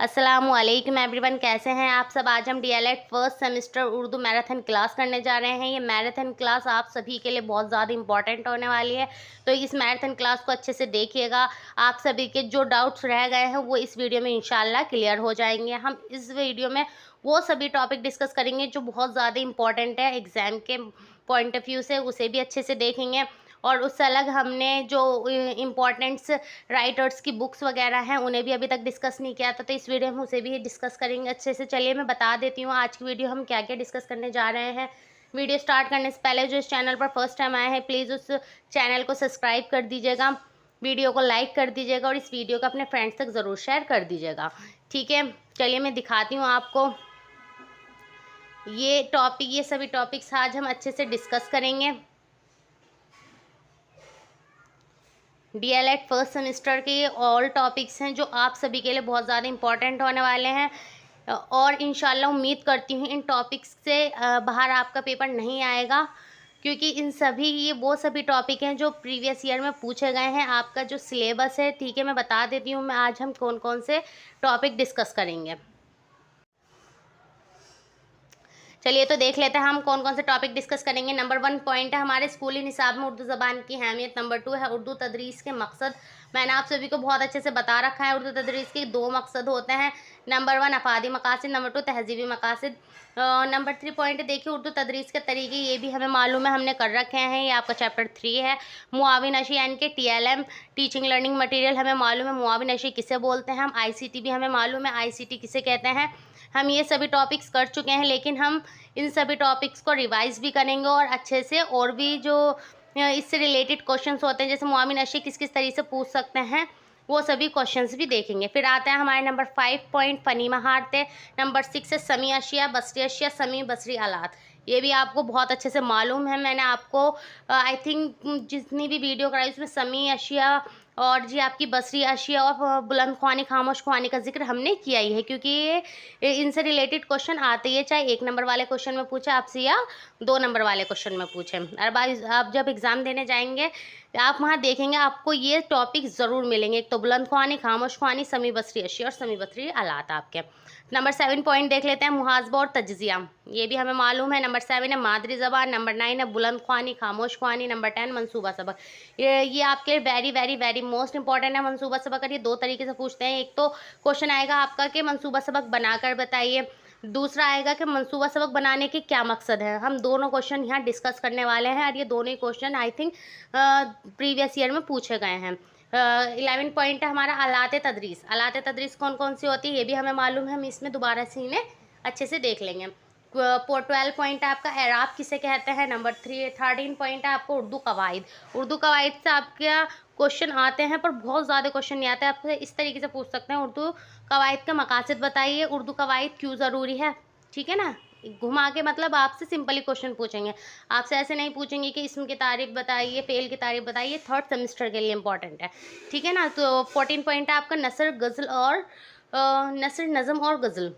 अस्सलामुअलैकुम एवरीवन, कैसे हैं आप सब। आज हम DElEd first semester Urdu marathon class करने जा रहे हैं। ये मैराथन क्लास आप सभी के लिए बहुत ज़्यादा इंपॉर्टेंट होने वाली है, तो इस मैराथन क्लास को अच्छे से देखिएगा। आप सभी के जो डाउट्स रह गए हैं वो इस वीडियो में इंशाल्लाह क्लियर हो जाएंगे। हम इस वीडियो में वो सभी टॉपिक डिस्कस करेंगे जो बहुत ज़्यादा इंपॉर्टेंट है एग्ज़ाम के पॉइंट ऑफ व्यू से, उसे भी अच्छे से देखेंगे। और उससे अलग हमने जो इम्पोर्टेंट्स राइटर्स की बुक्स वगैरह हैं उन्हें भी अभी तक डिस्कस नहीं किया था, तो इस वीडियो में उसे भी डिस्कस करेंगे अच्छे से। चलिए मैं बता देती हूँ आज की वीडियो हम क्या क्या डिस्कस करने जा रहे हैं। वीडियो स्टार्ट करने से पहले जो इस चैनल पर फर्स्ट टाइम आए हैं प्लीज़ उस चैनल को सब्सक्राइब कर दीजिएगा, वीडियो को लाइक कर दीजिएगा और इस वीडियो को अपने फ्रेंड्स तक ज़रूर शेयर कर दीजिएगा, ठीक है। चलिए मैं दिखाती हूँ आपको ये सभी टॉपिक्स आज हम अच्छे से डिस्कस करेंगे। डीएलएड फर्स्ट सेमेस्टर के ये ऑल टॉपिक्स हैं जो आप सभी के लिए बहुत ज़्यादा इंपॉर्टेंट होने वाले हैं, और इंशाल्लाह उम्मीद करती हूँ इन टॉपिक्स से बाहर आपका पेपर नहीं आएगा, क्योंकि ये वो सभी टॉपिक हैं जो प्रीवियस ईयर में पूछे गए हैं। आपका जो सिलेबस है, ठीक है, मैं बता देती हूँ मैं आज हम कौन कौन से टॉपिक डिस्कस करेंगे। चलिए तो देख लेते हैं हम कौन कौन से टॉपिक डिस्कस करेंगे। नंबर 1 पॉइंट है हमारे स्कूली निसाब में उर्दू ज़बान की अहमियत। नंबर 2 है उर्दू तदरीस के मकसद। मैंने आप सभी को बहुत अच्छे से बता रखा है, उर्दू तदरीस के 2 मकसद होते हैं। नंबर 1 अफादी मकासद, नंबर 2 तहजीबी मकासद। नंबर 3 पॉइंट देखिए उर्दू तदरीस के तरीके, ये भी हमें मालूम है, हमने कर रखे हैं, ये आपका चैप्टर 3 है। मुआविन अशी यानी कि TLM टीचिंग लर्निंग मटेरियल हमें मालूम है मुआविन अशी किसे बोलते हैं। हम ICT भी हमें मालूम है ICT किसे कहते हैं। हम ये सभी टॉपिक्स कर चुके हैं, लेकिन हम इन सभी टॉपिक्स को रिवाइज भी करेंगे और अच्छे से, और भी जो इससे रिलेटेड क्वेश्चंस होते हैं जैसे मुआविन अशी किस किस तरीके से पूछ सकते हैं, वो सभी क्वेश्चंस भी देखेंगे। फिर आता है हमारे नंबर 5 पॉइंट फ़नी महारतें। नंबर 6 है समी अशिया बसरी अशिया समी बसरी आलात। ये भी आपको बहुत अच्छे से मालूम है, मैंने आपको आई थिंक जितनी भी वीडियो कराई उसमें समी अशिया और जी आपकी बसरी अशिया और बुलंद ख्वानी खामोश ख्वानी का जिक्र हमने किया ही है, क्योंकि ये इनसे रिलेटेड क्वेश्चन आते ही है, चाहे 1 नंबर वाले क्वेश्चन में पूछे आपसे या 2 नंबर वाले क्वेश्चन में पूछे। और आप जब एग्ज़ाम देने जाएंगे आप वहाँ देखेंगे आपको ये टॉपिक ज़रूर मिलेंगे। एक तो बुलंद ख्वानी खामोश ख्वानी समी बसरी अशिया और समी बसरी आलात आपके। नंबर 7 पॉइंट देख लेते हैं मुहासबा और तज्जिया, ये भी हमें मालूम है। नंबर 7 है मादरी ज़बान। नंबर 9 है बुलंद ख्वानी खामोश ख्वानी। नंबर 10 मनसूबा सबक। ये आपके very very very most important है मनसूबा सबक। ये 2 तरीके से पूछते हैं, एक तो क्वेश्चन आएगा आपका कि मनसूबा सबक बनाकर बताइए, दूसरा आएगा कि मनसूबा सबक बनाने के क्या मकसद है। हम दोनों क्वेश्चन यहाँ डिस्कस करने वाले हैं और ये दोनों ही question I think previous year में पूछे गए हैं। 11 पॉइंट है हमारा आलात तदरीस। आलात तदरीस कौन कौन सी होती है ये भी हमें मालूम है, हम इसमें दोबारा से इन्हें अच्छे से देख लेंगे। 12 पॉइंट है आपका एराब किसे कहते हैं। नंबर 13 पॉइंट है आपको उर्दू कवायद। उर्दू कवायद से आपके क्वेश्चन आते हैं पर बहुत ज़्यादा क्वेश्चन नहीं आते, आपसे इस तरीके से पूछ सकते हैं उर्दू कवायद का मकासद बताइए, उर्दू कवायद क्यों ज़रूरी है, ठीक है ना। घुमा के मतलब आपसे सिंपली क्वेश्चन पूछेंगे, आपसे ऐसे नहीं पूछेंगे कि इसम की तारीफ बताइए, फेल की तारीफ बताइए। 3rd सेमेस्टर के लिए इंपॉर्टेंट है, ठीक है ना। तो 14 पॉइंट है आपका नसर गज़ल और नसर नज़म और गज़ल।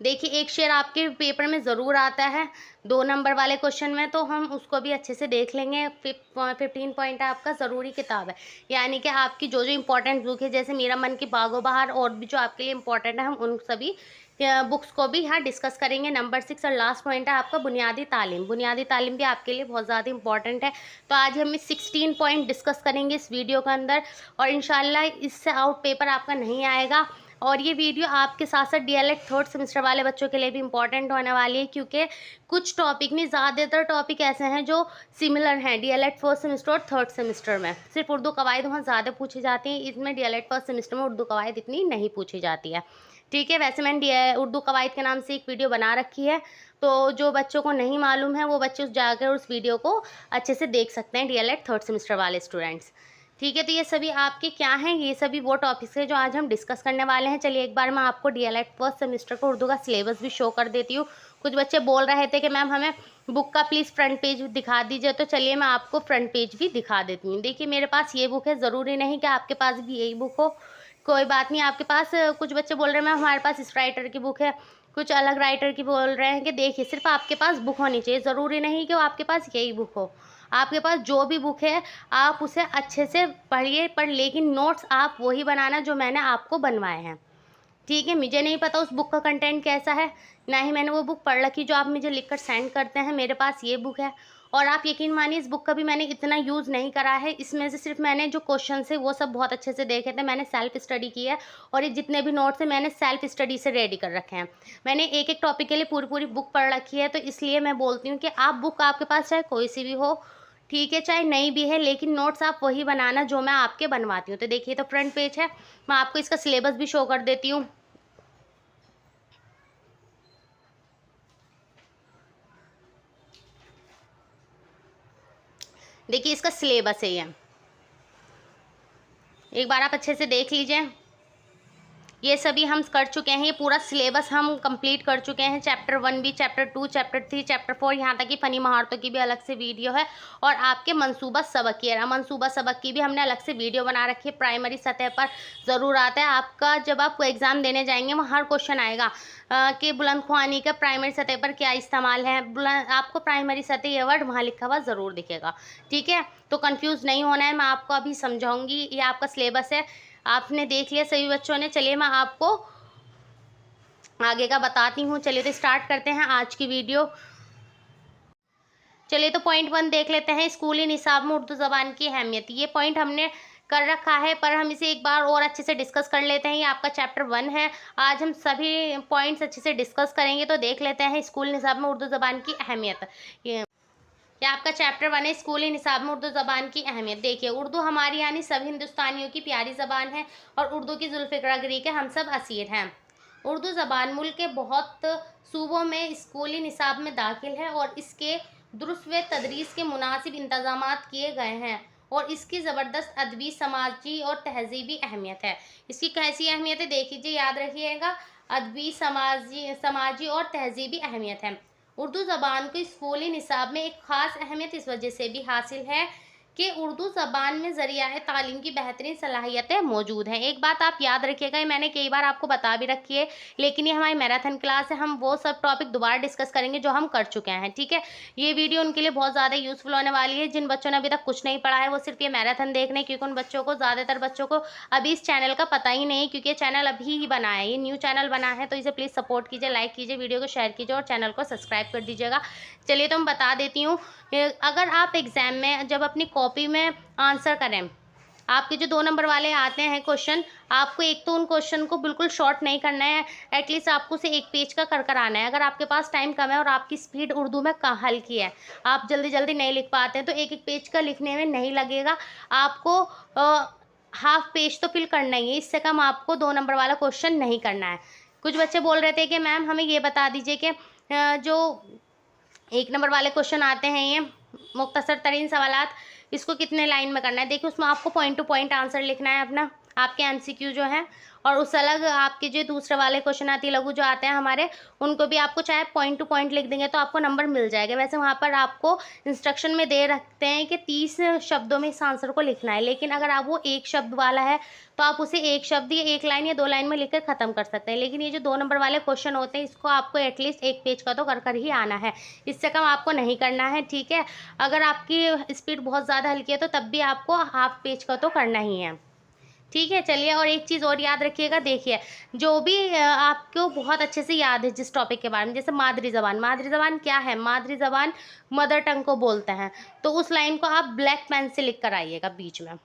देखिए एक शेर आपके पेपर में ज़रूर आता है 2 नंबर वाले क्वेश्चन में, तो हम उसको भी अच्छे से देख लेंगे। 15 पॉइंट आपका ज़रूरी किताब है, यानी कि आपकी जो जो इंपॉर्टेंट बुक है जैसे मेरा मन की बागो बहार और भी जो आपके लिए इंपॉर्टेंट है हम उन सभी बुक्स को भी यहाँ डिस्कस करेंगे। नंबर 6 और लास्ट पॉइंट है आपका बुनियादी तालीम। बुनियादी तालीम भी आपके लिए बहुत ज़्यादा इंपॉर्टेंट है, तो आज हम 16 पॉइंट डिस्कस करेंगे इस वीडियो के अंदर, और इंशाल्लाह इससे आउट पेपर आपका नहीं आएगा। और ये वीडियो आपके साथ साथ डीएलएड 3rd सेमेस्टर वाले बच्चों के लिए भी इंपॉर्टेंट होने वाली है, क्योंकि कुछ टॉपिक नहीं ज़्यादातर टॉपिक ऐसे हैं जो सिमिलर हैं डीएलएड 1st सेमेस्टर और 3rd सेमेस्टर में। सिर्फ उर्दू कवायद वहाँ ज़्यादा पूछी जाती हैं, इसमें डीएलएड 1st सेमेस्टर में उर्दू कवायद इतनी नहीं पूछी जाती है, ठीक है। वैसे मैंने उर्दू कवायद के नाम से एक वीडियो बना रखी है, तो जो बच्चों को नहीं मालूम है वो बच्चे जाकर उस वीडियो को अच्छे से देख सकते हैं, डीएलएड 3rd सेमेस्टर वाले स्टूडेंट्स, ठीक है। तो ये सभी आपके क्या हैं, ये सभी वो टॉपिक्स हैं जो आज हम डिस्कस करने वाले हैं। चलिए एक बार मैं आपको डीएलएड 1st सेमेस्टर को उर्दू का सिलेबस भी शो कर देती हूँ। कुछ बच्चे बोल रहे थे कि मैम हमें बुक का प्लीज़ फ्रंट पेज दिखा दीजिए, तो चलिए मैं आपको फ्रंट पेज भी दिखा देती हूँ। देखिए मेरे पास ये बुक है, ज़रूरी नहीं कि आपके पास भी यही बुक हो, कोई बात नहीं। आपके पास कुछ बच्चे बोल रहे हैं मैम हमारे पास इस राइटर की बुक है, कुछ अलग राइटर की बोल रहे हैं कि देखिए सिर्फ आपके पास बुक होनी चाहिए, ज़रूरी नहीं कि वो आपके पास यही बुक हो। आपके पास जो भी बुक है आप उसे अच्छे से पढ़िए, लेकिन नोट्स आप वही बनाना जो मैंने आपको बनवाए हैं, ठीक है, मुझे नहीं पता उस बुक का कंटेंट कैसा है, ना ही मैंने वो बुक पढ़ रखी जो आप मुझे लिखकर सेंड करते हैं। मेरे पास ये बुक है और आप यकीन मानिए इस बुक का भी मैंने इतना यूज़ नहीं करा है। इसमें से सिर्फ मैंने जो क्वेश्चन है वो सब बहुत अच्छे से देखे थे, मैंने सेल्फ स्टडी की है और ये जितने भी नोट्स हैं मैंने सेल्फ स्टडी से रेडी कर रखे हैं। मैंने एक एक टॉपिक के लिए पूरी पूरी बुक पढ़ रखी है, तो इसलिए मैं बोलती हूँ कि आप बुक आपके पास चाहे कोई सी भी हो, ठीक है, चाहे नई भी है, लेकिन नोट्स आप वही बनाना जो मैं आपके बनवाती हूँ। तो देखिए, तो फ्रंट पेज है, मैं आपको इसका सिलेबस भी शो कर देती हूँ। देखिए, इसका सिलेबस है ये, एक बार आप अच्छे से देख लीजिए। ये सभी हम कर चुके हैं, ये पूरा सिलेबस हम कंप्लीट कर चुके हैं। चैप्टर 1 भी, चैप्टर 2, चैप्टर 3, चैप्टर 4, यहाँ तक कि फनी महारतों की भी अलग से वीडियो है और आपके मंसूबा सबक की है, मंसूबा सबक की भी हमने अलग से वीडियो बना रखी है। प्राइमरी सतह पर ज़रूर आता है आपका, जब आप एग्ज़ाम देने जाएंगे वहाँ हर क्वेश्चन आएगा कि बुलंदख्वानी का प्राइमरी सतह पर क्या इस्तेमाल है। आपको प्राइमरी सतह ये वर्ड वहाँ लिखा हुआ ज़रूर दिखेगा, ठीक है। तो कंफ्यूज नहीं होना है, मैं आपको अभी समझाऊंगी। ये आपका सिलेबस है, आपने देख लिया सभी बच्चों ने। चलिए मैं आपको आगे का बताती हूँ। चलिए तो स्टार्ट करते हैं आज की वीडियो। चलिए तो पॉइंट 1 देख लेते हैं, स्कूली निसाब में उर्दू ज़बान की अहमियत। ये पॉइंट हमने कर रखा है, पर हम इसे एक बार और अच्छे से डिस्कस कर लेते हैं। ये आपका चैप्टर 1 है, आज हम सभी पॉइंट्स अच्छे से डिस्कस करेंगे। तो देख लेते हैं स्कूल निसाब में उर्दू ज़बान की अहमियत। ये आपका चैप्टर 1 है, स्कूली निसाब में उर्दू ज़बान की अहमियत। देखिए, उर्दू हमारी यानी सभी हिंदुस्तानियों की प्यारी ज़बान है और उर्दू की जुल्फ़िकार गिरी के हम सब असीर हैं। उर्दू ज़बान मुल्क के बहुत सूबों में स्कूली निसाब में दाखिल है और इसके दुरुस्त व तदरीस के मुनासिब इंतज़ामात किए गए हैं और इसकी ज़बरदस्त अदबी, समाजी और तहज़ीबी अहमियत है। इसकी कैसी अहमियत है देख लीजिए, याद रखिएगा, अदबी, समाजी और तहज़ीबी अहमियत है। उर्दू ज़बान को स्कूली निसाब में एक ख़ास अहमियत इस वजह से भी हासिल है कि उर्दू ज़बान में ज़रिया तालीम की बेहतरीन सलाहियतें मौजूद हैं। एक बात आप याद रखिएगा, ये मैंने कई बार आपको बता भी रखी है, लेकिन ये हमारी मैराथन क्लास है, हम वो सब टॉपिक दोबारा डिस्कस करेंगे जो हम कर चुके हैं, ठीक है। ये वीडियो उनके लिए बहुत ज़्यादा यूज़फुल होने वाली है जिन बच्चों ने अभी तक कुछ नहीं पढ़ा है, वो सिर्फ ये मैराथन देखने, क्योंकि उन बच्चों को, ज़्यादातर बच्चों को अभी इस चैनल का पता ही नहीं, क्योंकि ये चैनल अभी ही बना है, ये न्यू चैनल बना है। तो इसे प्लीज़ सपोर्ट कीजिए, लाइक कीजिए, वीडियो को शेयर कीजिए और चैनल को सब्सक्राइब कर दीजिएगा। चलिए तो मैं बता देती हूँ, अगर आप एग्ज़ाम में जब अपनी कॉपी में आंसर करें, आपके जो 2 नंबर वाले आते हैं क्वेश्चन, आपको एक तो उन क्वेश्चन को बिल्कुल शॉर्ट नहीं करना है, एटलीस्ट आपको उसे एक पेज का कर आना है। अगर आपके पास टाइम कम है और आपकी स्पीड उर्दू में हल्की है, आप जल्दी जल्दी नहीं लिख पाते हैं, तो एक एक पेज का लिखने में नहीं लगेगा आपको। हाफ पेज तो फिल करना ही है, इससे कम आपको 2 नंबर वाला क्वेश्चन नहीं करना है। कुछ बच्चे बोल रहे थे कि मैम हमें ये बता दीजिए कि जो 1 नंबर वाले क्वेश्चन आते हैं, ये मुख्तसर तरीन सवालात, इसको कितने लाइन में करना है। देखिए, उसमें आपको पॉइंट टू पॉइंट आंसर लिखना है अपना, आपके एमसीक्यू जो है, और उस अलग आपके जो दूसरे वाले क्वेश्चन आती लघु जो आते हैं हमारे, उनको भी आपको चाहे पॉइंट टू पॉइंट लिख देंगे तो आपको नंबर मिल जाएगा। वैसे वहाँ पर आपको इंस्ट्रक्शन में दे रखते हैं कि 30 शब्दों में इस आंसर को लिखना है, लेकिन अगर आप वो एक शब्द वाला है तो आप उसे एक शब्द या 1 लाइन या 2 लाइन में लिखकर ख़त्म कर सकते हैं। लेकिन ये जो 2 नंबर वाले क्वेश्चन होते हैं, इसको आपको एटलीस्ट 1 पेज का तो कर ही आना है, इससे कम आपको नहीं करना है, ठीक है। अगर आपकी स्पीड बहुत ज़्यादा हल्की है तो तब भी आपको हाफ पेज का तो करना ही है, ठीक है। चलिए, और एक चीज़ और याद रखिएगा, देखिए, जो भी आपको बहुत अच्छे से याद है जिस टॉपिक के बारे में, जैसे मादरी ज़बान, मादरी ज़बान क्या है, मादरी ज़बान मदर टंग को बोलते हैं, तो उस लाइन को आप ब्लैक पेन से लिख कर आइएगा बीच में।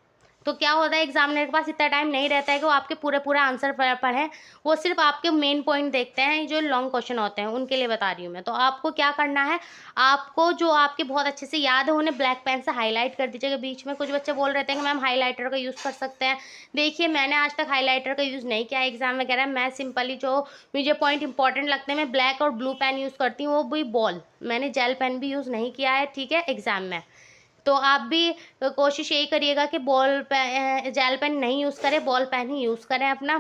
तो क्या होता है, एग्जामिनर के पास इतना टाइम नहीं रहता है कि वो आपके पूरे आंसर पढ़ें, वो सिर्फ आपके मेन पॉइंट देखते हैं, जो लॉन्ग क्वेश्चन होते हैं उनके लिए बता रही हूँ मैं। तो आपको क्या करना है, आपको जो आपके बहुत अच्छे से याद है उन्हें ब्लैक पेन से हाईलाइट कर दीजिएगा बीच में। कुछ बच्चे बोल रहे थे कि मैम हाईलाइटर का यूज़ कर सकते हैं। देखिए, मैंने आज तक हाईलाइटर का यूज़ नहीं किया एग्जाम वगैरह, मैं सिंपली जो मुझे पॉइंट इंपॉर्टेंट लगते हैं मैं ब्लैक और ब्लू पेन यूज़ करती हूँ, वो भी बॉल, मैंने जेल पेन भी यूज़ नहीं किया है, ठीक है, एग्जाम में। तो आप भी कोशिश यही करिएगा कि जेल पेन नहीं यूज़ करें, बॉल पेन ही यूज़ करें अपना,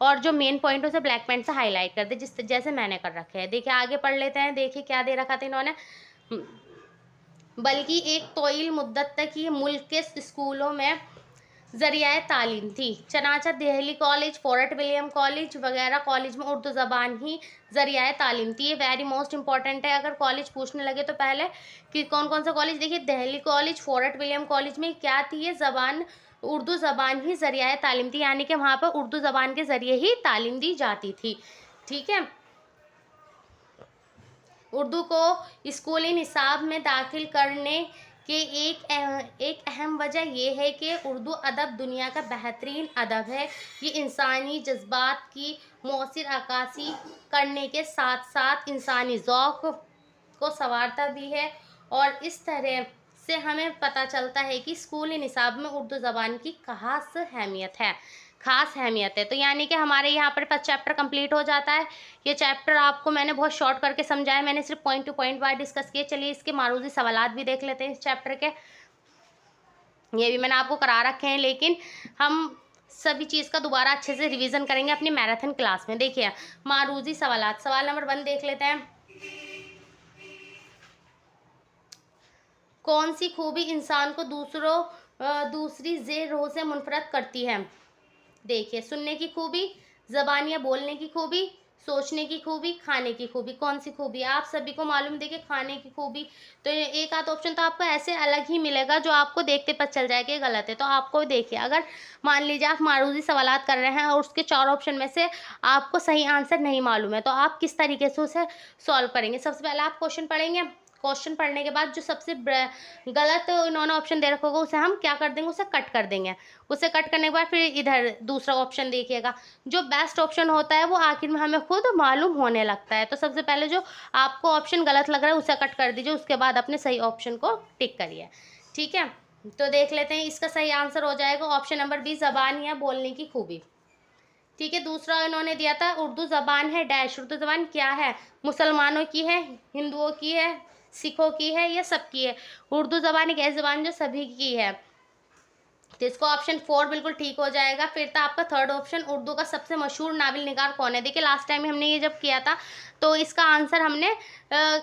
और जो मेन पॉइंट है उसे ब्लैक पेन से हाईलाइट कर दे, जैसे मैंने कर रखे हैं। देखिए, आगे पढ़ लेते हैं। देखिए क्या दे रखा था इन्होंने, बल्कि एक तोइल मुद्दत तक ये मुल्क के स्कूलों में ज़रिया तालीम थी। चनाचा Delhi college, Fort William college वगैरह कॉलेज में उर्दू ज़बान ही ज़रिया तालीम थी। ये वेरी मोस्ट इंपॉर्टेंट है, अगर कॉलेज पूछने लगे तो पहले कि कौन कौन सा कॉलेज, देखिए Delhi college, Fort William college में क्या थी, ये ज़बान उर्दू ज़बान ही ज़रिया तालीम थी, यानी कि वहाँ पर उर्दू ज़बान के ज़रिए ही तालीम दी जाती थी। ठीक है। उर्दू को स्कूली निसाब में दाखिल करने के एक अहम वजह यह है कि उर्दू अदब दुनिया का बेहतरीन अदब है। ये इंसानी जज्बात की मौसिर अक्कासी करने के साथ साथ इंसानी ज़ौक़ को संवारता भी है, और इस तरह से हमें पता चलता है कि स्कूली निसाब में उर्दू ज़बान की ख़ास अहमियत है। तो यानी कि हमारे यहाँ पर फर्स्ट चैप्टर कंप्लीट हो जाता है। ये चैप्टर आपको मैंने बहुत शॉर्ट करके समझाया, मैंने सिर्फ point two point wise discuss किए। चलिए इसके मारूजी सवालात भी देख लेते हैं इस चैप्टर के। ये भी मैंने आपको करा रखे हैं, लेकिन हम सभी चीज़ का दोबारा अच्छे से रिवीजन करेंगे अपनी मैराथन क्लास में। देखिए मारूजी सवालात, सवाल नंबर 1 देख लेते हैं। कौन सी खूबी इंसान को दूसरी ज़ेरों से मुनफरद करती है? देखिए, सुनने की खूबी, ज़बान या बोलने की खूबी, सोचने की खूबी, खाने की खूबी। कौन सी खूबी? आप सभी को मालूम, देखिए खाने की खूबी, तो एक आध ऑप्शन तो आपको ऐसे अलग ही मिलेगा जो आपको देखते पता चल जाएगा कि गलत है। तो आपको देखिए, अगर मान लीजिए आप मारूजी सवालात कर रहे हैं और उसके 4 ऑप्शन में से आपको सही आंसर नहीं मालूम है, तो आप किस तरीके से उसे सॉल्व करेंगे? सबसे पहले आप क्वेश्चन पढ़ेंगे। क्वेश्चन पढ़ने के बाद जो सबसे गलत इन्होंने ऑप्शन दे रखा होगा उसे हम क्या कर देंगे, उसे कट कर देंगे। उसे कट करने के बाद फिर इधर दूसरा ऑप्शन देखिएगा। जो बेस्ट ऑप्शन होता है वो आखिर में हमें खुद मालूम होने लगता है। तो सबसे पहले जो आपको ऑप्शन गलत लग रहा है उसे कट कर दीजिए, उसके बाद अपने सही ऑप्शन को टिक करिए। ठीक है, तो देख लेते हैं। इसका सही आंसर हो जाएगा ऑप्शन नंबर बी, ज़बान या बोलने की खूबी। ठीक है, दूसरा इन्होंने दिया था उर्दू ज़बान है डैश। उर्दू ज़बान क्या है? मुसलमानों की है, हिंदुओं की है, सिखों की है, या सबकी है? उर्दू ज़बान एक ऐसी ज़बान जो सभी की है। तो इसको ऑप्शन 4 बिल्कुल ठीक हो जाएगा। फिर था आपका थर्ड ऑप्शन, उर्दू का सबसे मशहूर नावल निगार कौन है? देखिए लास्ट टाइम हमने ये जब किया था तो इसका आंसर हमने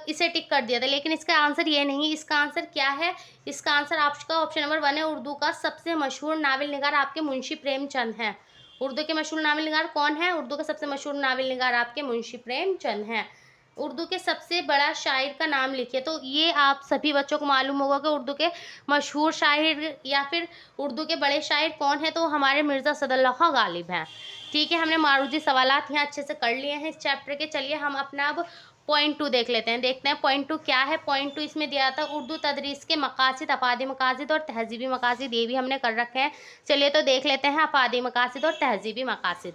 इसे टिक कर दिया था, लेकिन इसका आंसर ये नहीं। इसका आंसर क्या है? इसका आंसर आपका ऑप्शन नंबर 1 है। उर्दू का सबसे मशहूर नावल निगार आपके मुंशी प्रेमचंद हैं। उर्दू के मशहूर नावल निगार कौन है? उर्दू के सबसे मशहूर नावल निगार आपके मुंशी प्रेमचंद हैं। उर्दू के सबसे बड़ा शायर का नाम लिखिए। तो ये आप सभी बच्चों को मालूम होगा कि उर्दू के मशहूर शायर या फिर उर्दू के बड़े शायर कौन है, तो हमारे मिर्ज़ा सदुल्लाह खां गालिब हैं। ठीक है, हमने मारूजी सवालात यहाँ अच्छे से कर लिए हैं इस चैप्टर के। चलिए हम अपना अब पॉइंट 2 देख लेते हैं। देखते हैं पॉइंट 2 क्या है। पॉइंट 2 इसमें दिया था उर्दू तदरीस के मकासिद, अफादी मकासिद और तहजीबी मकासिद, ये भी हमने कर रखे हैं। चलिए तो देख लेते हैं अफादी मकासिद और तहजीबी मकासिद।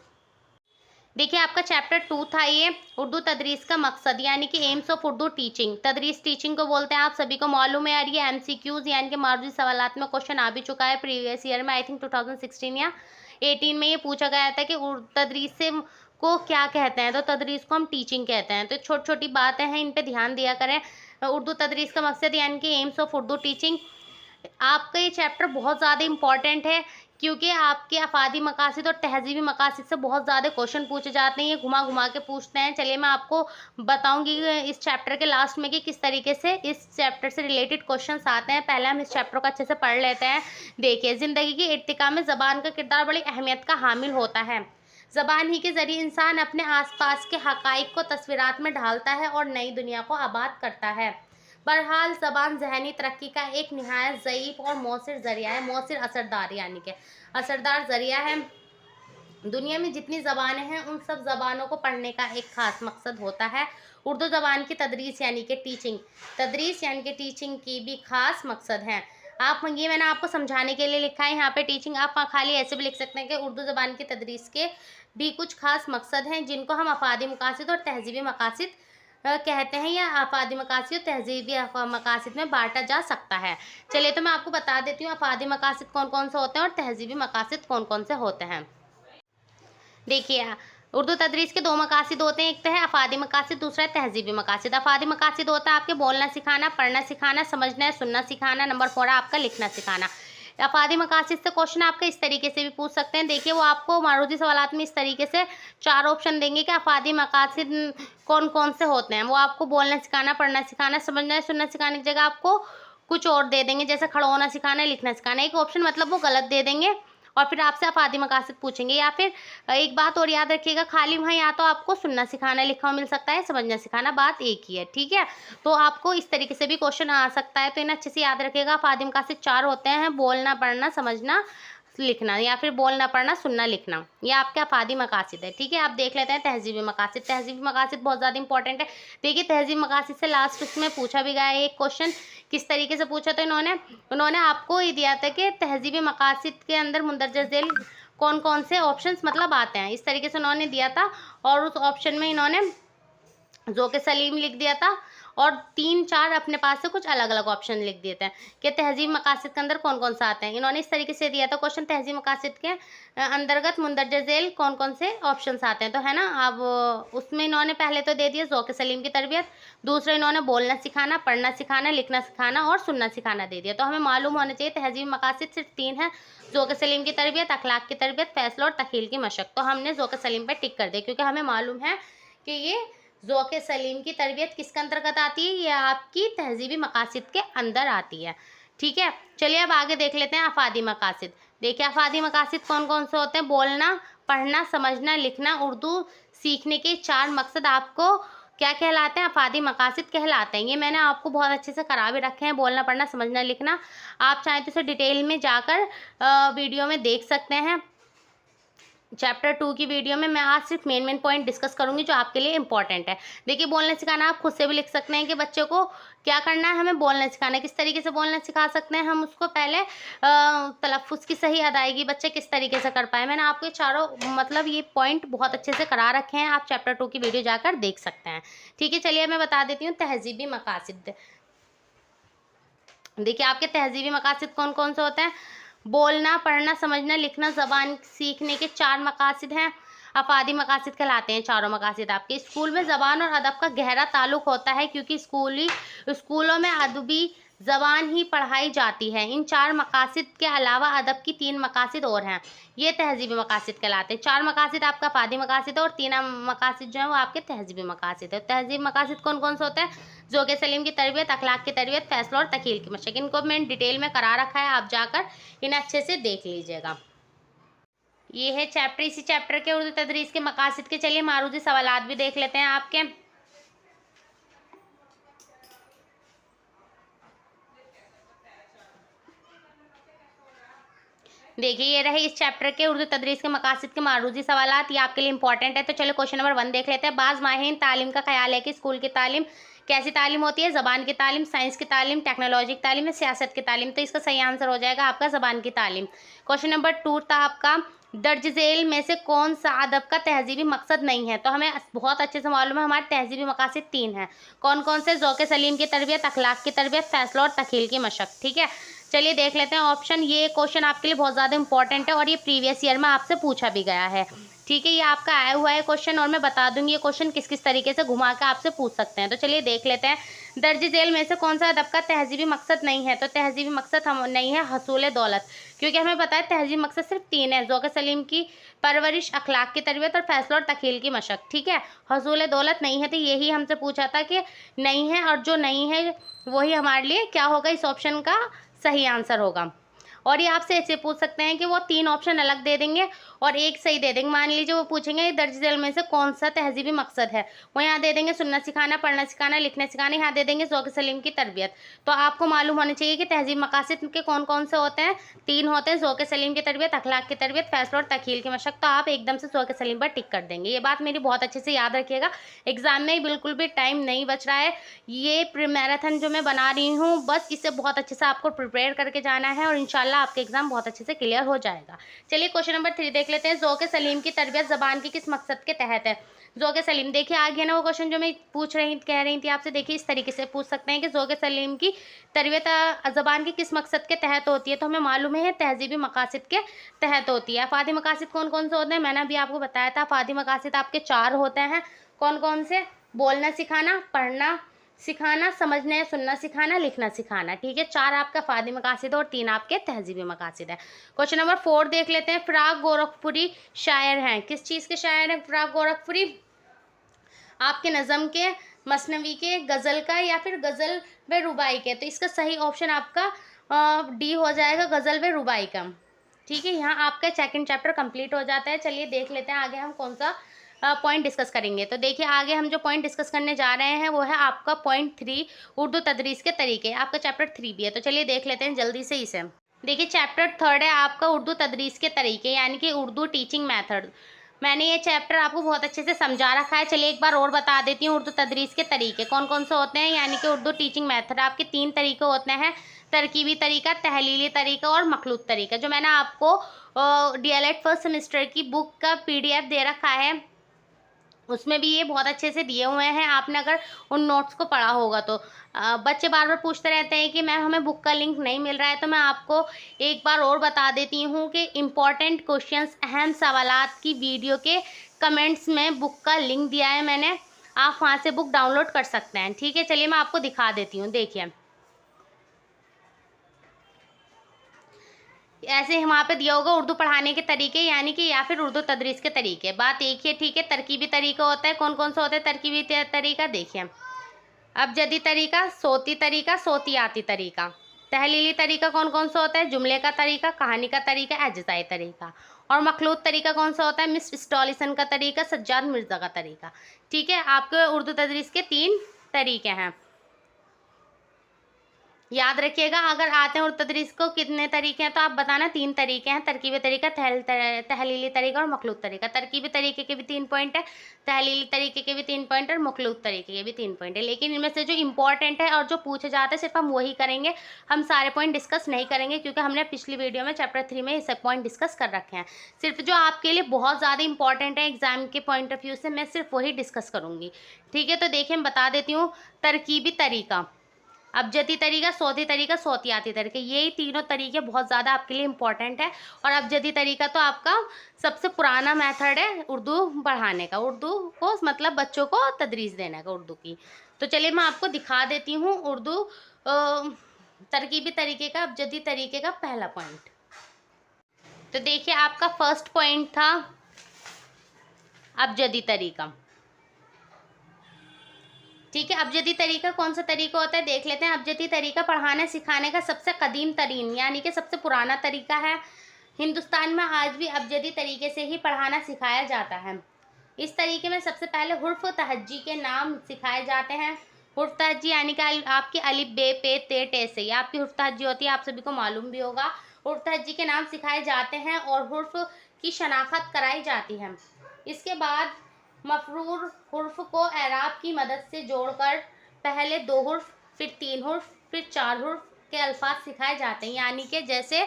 देखिए आपका चैप्टर 2 था ये, उर्दू तदरीस का मकसद, यानी कि एम्स ऑफ उर्दू टीचिंग। तदरीस टीचिंग को बोलते हैं, आप सभी को मालूम है यार। ये MCQs यानी कि मारूजी सवालात में क्वेश्चन आ भी चुका है प्रीवियस ईयर में, आई थिंक 2016 या 18 में ये पूछा गया था कि तदरीस से को क्या कहते हैं। तो तदरीस को हम टीचिंग कहते हैं। तो छोटी छोटी बातें हैं, इन पर ध्यान दिया करें। उर्दू तदरीस का मकसद यानी कि एम्स ऑफ उर्दू टीचिंग। आपका ये चैप्टर बहुत ज़्यादा इंपॉर्टेंट है, क्योंकि आपके अफादी मकासिद और तहजीबी मकासिद से बहुत ज़्यादा क्वेश्चन पूछे जाते हैं। ये घुमा घुमा के पूछते हैं। चलिए मैं आपको बताऊंगी इस चैप्टर के लास्ट में कि किस तरीके से इस चैप्टर से रिलेटेड क्वेश्चंस आते हैं। पहले हम इस चैप्टर को अच्छे से पढ़ लेते हैं। देखिए, ज़िंदगी की इर्तिका में ज़बान का किरदार बड़ी अहमियत का हामिल होता है। ज़बान ही के ज़रिए इंसान अपने आसपास के हक़ाइक़ को तस्वीरात में ढालता है और नई दुनिया को आबाद करता है। बहरहाल ज़बान ज़हनी तरक्की का एक नहायत ज़ईफ़ और मौसर ज़रिया है। मौसर असरदार यानी कि असरदार ज़रिया है। दुनिया में जितनी ज़बानें हैं उन सब ज़बानों को पढ़ने का एक ख़ास मकसद होता है। उर्दू ज़बान की तदरीस यानी कि टीचिंग, तदरीस यानी कि टीचिंग की भी ख़ास मकसद है। आप ये मैंने आपको समझाने के लिए लिखा है यहाँ पे टीचिंग। आप खाली ऐसे भी लिख सकते हैं कि उर्दू ज़बान की तदरीस के भी कुछ ख़ास मकसद हैं, जिनको हम अफादी मकासिद और तहजीबी मकासिद कहते हैं, या अफादी मकासिद और तहजीबी मकासिद में बांटा जा सकता है। चलिए तो मैं आपको बता देती हूँ अफादी मकासिद कौन कौन से होते हैं और तहजीबी मकासिद कौन कौन से होते हैं। देखिए उर्दू तदरीस के 2 मकासिद होते हैं, एक तो है अफादी मकासिद, दूसरा है तहजीबी मकासिद। अफादी मकासिद होता है आपके बोलना सिखाना, पढ़ना सिखाना, समझना सुनना सिखाना। नंबर 4 है आपका लिखना सिखाना। अफादी मकासिद से क्वेश्चन आपका इस तरीके से भी पूछ सकते हैं। देखिए वो आपको मारूजी सवालात में इस तरीके से 4 ऑप्शन देंगे कि अफादी मकासिद कौन कौन से होते हैं। वो आपको बोलना सिखाना, पढ़ना सिखाना, समझना सुनना सिखाने की जगह आपको कुछ और दे देंगे, जैसे खड़ा होना सिखाना, लिखना सिखाना। एक ऑप्शन मतलब वो गलत दे देंगे और फिर आपसे अफादी मकासिद पूछेंगे। या फिर एक बात और याद रखिएगा, खाली वहाँ या तो आपको सुनना सिखाना लिखा हुआ मिल सकता है, समझना सिखाना, बात एक ही है। ठीक है, तो आपको इस तरीके से भी क्वेश्चन आ सकता है, तो इन्हें अच्छे से याद रखिएगा। अफादी मकासिद 4 होते हैं, बोलना, पढ़ना, समझना, लिखना, या फिर बोलना पढ़ना सुनना लिखना, ये आपके अफादी मकासिद है। ठीक है, आप देख लेते हैं तहजीबी मकासिद। तहजीबी मकासिद बहुत ज़्यादा इंपॉर्टेंट है। देखिए तहजीबी मकासिद से लास्ट उसमें पूछा भी गया है एक क्वेश्चन। किस तरीके से पूछा था उन्होंने आपको ये दिया था कि तहजीबी मकासिद के अंदर मुंदरजा झेल कौन कौन से ऑप्शंस मतलब आते हैं, इस तरीके से उन्होंने दिया था। और उस ऑप्शन में इन्होंने ज़ौक़ सलीम लिख दिया था और 3-4 अपने पास से कुछ अलग अलग ऑप्शन लिख दिए थे कि तहजीब मकासिद के अंदर कौन कौन सा आते हैं। इन्होंने इस तरीके से दिया था क्वेश्चन, तहजीब मकासिद के अंतर्गत मुंदरजा झेल कौन कौन से ऑप्शंस आते हैं, तो है ना। अब उसमें इन्होंने पहले तो दे दिया ज़ौक़ सलीम की तरबियत, दूसरा इन्होंने बोलना सिखाना, पढ़ना सिखाना, लिखना सिखाना और सुनना सिखाना दे दिया। तो हमें मालूम होना चाहिए तहजीब मकासिद सिर्फ 3 है, ज़ौक़ सलीम की तरबियत, अखलाक की तरबियत, फैसला और तख़ील की मशक़। तो हमने ज़ौक़ सलीम पर टिक कर दिया क्योंकि हमें मालूम है कि ये ज़ौक़ सलीम की तरबियत किसके अंतर्गत आती है, ये आपकी तहजीबी मकासिद के अंदर आती है। ठीक है, चलिए अब आगे देख लेते हैं अफादी मकासिद। देखिए अफादी मकासिद कौन कौन से होते हैं, बोलना पढ़ना समझना लिखना उर्दू सीखने के 4 मकसद आपको क्या कहलाते हैं, अफादी मकासिद कहलाते हैं। ये मैंने आपको बहुत अच्छे से करा भी रखे हैं, बोलना पढ़ना समझना लिखना। आप चाहें तो इसे डिटेल में जाकर वीडियो में देख सकते हैं। चैप्टर 2 की वीडियो में मैं आज सिर्फ मेन पॉइंट डिस्कस करूंगी जो आपके लिए इंपॉर्टेंट है। देखिए बोलना सिखाना आप खुद से भी लिख सकते हैं कि बच्चे को क्या करना है, हमें बोलना सिखाना है। किस तरीके से बोलना सिखा सकते हैं हम उसको, पहले तलफ़्फ़ुज़ की सही अदायगी बच्चे किस तरीके से कर पाए। मैंने आपको ये चारों मतलब ये पॉइंट बहुत अच्छे से करा रखे हैं, आप चैप्टर 2 की वीडियो जाकर देख सकते हैं। ठीक है, चलिए मैं बता देती हूँ तहजीबी मकासिद। देखिए आपके तहजीबी मकासिद कौन कौन से होते हैं, बोलना पढ़ना समझना लिखना ज़बान सीखने के 4 मकासिद हैं, अफादी मकासिद कहलाते हैं चारों मकासिद आपके। स्कूल में ज़बान और अदब का गहरा ताल्लुक़ होता है क्योंकि स्कूलों में अदबी ज़बान ही पढ़ाई जाती है। इन 4 मकासिद के अलावा अदब की 3 मकासिद और हैं, ये तहजीबी मकासिद कहलाते हैं। 4 मकासिद आपका अफादी मकासिद है और 3 मकासिद जो हैं वो आपके तहजीबी मकासिद है। तहजीबी मकासिद कौन कौन से होते हैं, ज़ौक़ सलीम की तरबियत, अखलाक की तरबियत, फैसला और तख़ील की मशक़। इनको मैंने डिटेल में करा रखा है, आप जाकर इन्हें अच्छे से देख लीजिएगा। ये है चैप्टर, इसी चैप्टर के उर्दू तदरीस के मकासिद के। चलिए मारूजी सवालात भी देख लेते हैं आपके। देखिए ये रहे इस चैप्टर के उर्दू तदरीस के मकासिद के मारूजी सवालात, ये आपके लिए इंपॉर्टेंट है। तो चलो क्वेश्चन नंबर 1 देख लेते हैं। बाज़ माहिरीन तालीम का ख्याल है कि स्कूल की तालीम कैसी तालीम होती है, ज़बान की तालीम, साइंस की तालीम, टेक्नोलॉजी की तालीम या सियासत की तालीम। तो इसका सही आंसर हो जाएगा आपका ज़बान की तालीम। क्वेश्चन नंबर 2 था आपका, दर्ज झेल में से कौन सा अदब का तहजीबी मकसद नहीं है। तो हमें बहुत अच्छे से मालूम है हमारे तहजीबी मकासिद 3 हैं, कौन कौन से, ज़ौक़ सलीम की तरबियत, अखलाक की तरबियत, फैसला और तख़ील की मशक़। ठीक है, चलिए देख लेते हैं ऑप्शन। ये क्वेश्चन आपके लिए बहुत ज़्यादा इंपॉर्टेंट है और ये प्रीवियस ईयर में आपसे पूछा भी गया है। ठीक है, ये आपका आया हुआ है क्वेश्चन और मैं बता दूंगी ये क्वेश्चन किस किस तरीके से घुमा के आपसे पूछ सकते हैं। तो चलिए देख लेते हैं, दर्ज झेल में से कौन सा अदब का तहजीबी मकसद नहीं है। तो तहजीबी मकसद हम नहीं है हसूल दौलत, क्योंकि हमें पता है तहजीबी मकसद सिर्फ 3 है, ज़ौक़ सलीम की परवरिश, अखलाक की तरबियत और फैसला और तख़ील की मशक़। ठीक है, हसूल दौलत नहीं है, तो यही हमसे पूछा था कि नहीं है, और जो नहीं है वही हमारे लिए क्या होगा, इस ऑप्शन का सही आंसर होगा। और ये आपसे ऐसे पूछ सकते हैं कि वो 3 ऑप्शन अलग दे देंगे और एक सही दे देंगे। मान लीजिए वो पूछेंगे दर्ज झेल में से कौन सा तहजीबी मकसद है, वो यहाँ दे देंगे सुनना सिखाना, पढ़ना सिखाना, लिखना सिखाना, यहाँ दे देंगे ज़ौक़ सलीम की तरबियत। तो आपको मालूम होना चाहिए कि तहजीब मकासिद के कौन कौन से होते हैं, 3 होते हैं, ज़ौक़ सलीम की तरबियत, अखलाक की तरबियत, फैसला और तख़ील की मशक़। तो आप एकदम से ज़ौक़ सलीम पर टिक कर देंगे। ये बात मेरी बहुत अच्छे से याद रखिएगा, एग्जाम में बिल्कुल भी टाइम नहीं बच रहा है। ये मैराथन जो मैं बना रही हूँ बस इससे बहुत अच्छे से आपको प्रिपेयर करके जाना है और इंशाल्लाह आपके एग्जाम बहुत अच्छे से क्लियर हो जाएगा। चलिए क्वेश्चन नंबर 3 देख लेते हैं, ज़ौक़ सलीम की तरबियत ज़बान की किस मकसद के तहत है। ज़ौक़ सलीम, देखिए आ गया ना वो क्वेश्चन जो मैं कह रही थी आपसे। देखिए इस तरीके से पूछ सकते हैं कि ज़ौक़ सलीम की तरबियत ज़बान की किस मकसद के तहत होती है। तो हमें मालूम है तहजीबी मकासिद के तहत होती है। अफादी मकासिद कौन कौन से होते हैं, मैंने अभी आपको बताया था। अफादी मकासिद आपके 4 होते हैं, कौन कौन से, बोलना सिखाना, पढ़ना सिखाना, समझना या सुनना सिखाना, लिखना सिखाना। ठीक है, 4 आपका अफादी मकासिद और 3 आपके तहजीबी मकासिद है। क्वेश्चन नंबर 4 देख लेते हैं, फ़राग गोरखपुरी शायर हैं, किस चीज़ के शायर हैं फ़राग गोरखपुरी, आपके नज़म के, मसनवी के, गज़ल का या फिर गज़ल व रुबाई के। तो इसका सही ऑप्शन आपका डी हो जाएगा, गज़ल व रुबाई का। ठीक है, यहाँ आपका 2nd चैप्टर कंप्लीट हो जाता है। चलिए देख लेते हैं आगे हम कौन सा पॉइंट डिस्कस करेंगे। तो देखिए आगे हम जो पॉइंट डिस्कस करने जा रहे हैं वो है आपका पॉइंट 3 उर्दू तदरीस के तरीके। आपका चैप्टर 3 भी है, तो चलिए देख लेते हैं जल्दी से इसे। देखिए चैप्टर 3 है आपका उर्दू तदरीस के तरीके, यानी कि उर्दू टीचिंग मेथड। मैंने ये चैप्टर आपको बहुत अच्छे से समझा रखा है। चलिए एक बार और बता देती हूँ उर्दू तदरीस के तरीके कौन कौन से होते हैं, यानी कि उर्दू टीचिंग मेथड आपके 3 तरीके होते हैं, तरकीबी तरीका, तहलीली तरीका और मखलूत तरीका। जो मैंने आपको DLED फर्स्ट सेमेस्टर की बुक का PDF दे रखा है, उसमें भी ये बहुत अच्छे से दिए हुए हैं। आपने अगर उन नोट्स को पढ़ा होगा तो बच्चे बार बार पूछते रहते हैं कि मैम हमें बुक का लिंक नहीं मिल रहा है, तो मैं आपको एक बार और बता देती हूँ कि इम्पॉर्टेंट क्वेश्चंस, अहम सवालात की वीडियो के कमेंट्स में बुक का लिंक दिया है मैंने, आप वहाँ से बुक डाउनलोड कर सकते हैं। ठीक है, चलिए मैं आपको दिखा देती हूँ। देखिए ऐसे वहाँ पे दिया होगा उर्दू पढ़ाने के तरीके, यानी कि या फिर उर्दू तदरीस के तरीके। बात एक ही है, ठीक है। तरकीबी तरीका होता है, कौन कौन सा होता है तरकीबी तरीका, देखिए अबजदी तरीका, सोती तरीका, सोतियाती तरीका। तहलीली तरीका कौन कौन सा होता है, जुमले का तरीका, कहानी का तरीका, एजज़ाई तरीका। और मखलूत तरीका कौन सा होता है, मिस स्टॉलिसन का तरीका, सज्जाद मिर्ज़ा का तरीका। ठीक है, आपके उर्दू तदरीस के 3 तरीके हैं, याद रखिएगा। अगर आते हैं उर्दू तदरीस को कितने तरीके हैं तो आप बताना। 3 तरीके हैं, तरकीबी तरीका, तहलीली तरीका और मखलूत तरीका। तरकीबी तरीके के भी 3 पॉइंट है, तहलीली तरीके के भी 3 पॉइंट और मखलूत तरीके के भी 3 पॉइंट है। लेकिन इनमें से जो इंपॉर्टेंट है और जो पूछे जाते हैं सिर्फ हम वही करेंगे, हम सारे पॉइंट डिस्कस नहीं करेंगे, क्योंकि हमने पिछली वीडियो में चैप्टर 3 में ये सब पॉइंट डिस्कस कर रखे हैं। सिर्फ जो आपके लिए बहुत ज़्यादा इंपॉर्टेंट है एग्जाम के पॉइंट ऑफ व्यू से, मैं सिर्फ वही डिस्कस करूँगी। ठीक है, तो देखिए मैं बता देती हूँ। तरकीबी तरीका, अबजदी तरीका, सौती तरीका, सौतियाती तरीका, यही तीनों तरीके बहुत ज़्यादा आपके लिए इंपॉर्टेंट है। और अबजदी तरीका तो आपका सबसे पुराना मेथड है उर्दू पढ़ाने का, उर्दू को मतलब बच्चों को तदरीस देने का उर्दू की। तो चलिए मैं आपको दिखा देती हूँ उर्दू तरकीबी तरीके का, अबजदी तरीके का पहला पॉइंट। तो देखिए आपका फर्स्ट पॉइंट था अबजदी तरीका। ठीक है, अबजदी तरीका कौन सा तरीका होता है देख लेते हैं। अबजदी तरीका पढ़ाने सिखाने का सबसे कदीम तरीन, यानी कि सबसे पुराना तरीका है। हिंदुस्तान में आज भी अबजदी तरीके से ही पढ़ाना सिखाया जाता है। इस तरीके में सबसे पहले हुर्फ तहज्जी के नाम सिखाए जाते हैं। हुर्फ तहज्जी यानी कि आपकी अलिफ, बे, पे, ते, टे से, ये आपकी हुर्फ तहज्जी होती है, आप सभी को मालूम भी होगा। हुर्फ तहज्जी के नाम सिखाए जाते हैं और हुर्फ की शनाख्त कराई जाती है। इसके बाद मफरूर हुर्फ को एराब की मदद से जोड़कर पहले 2 हुर्फ, फिर 3 हुर्फ, फिर 4 हुर्फ के अल्फाज सिखाए जाते हैं, यानी कि जैसे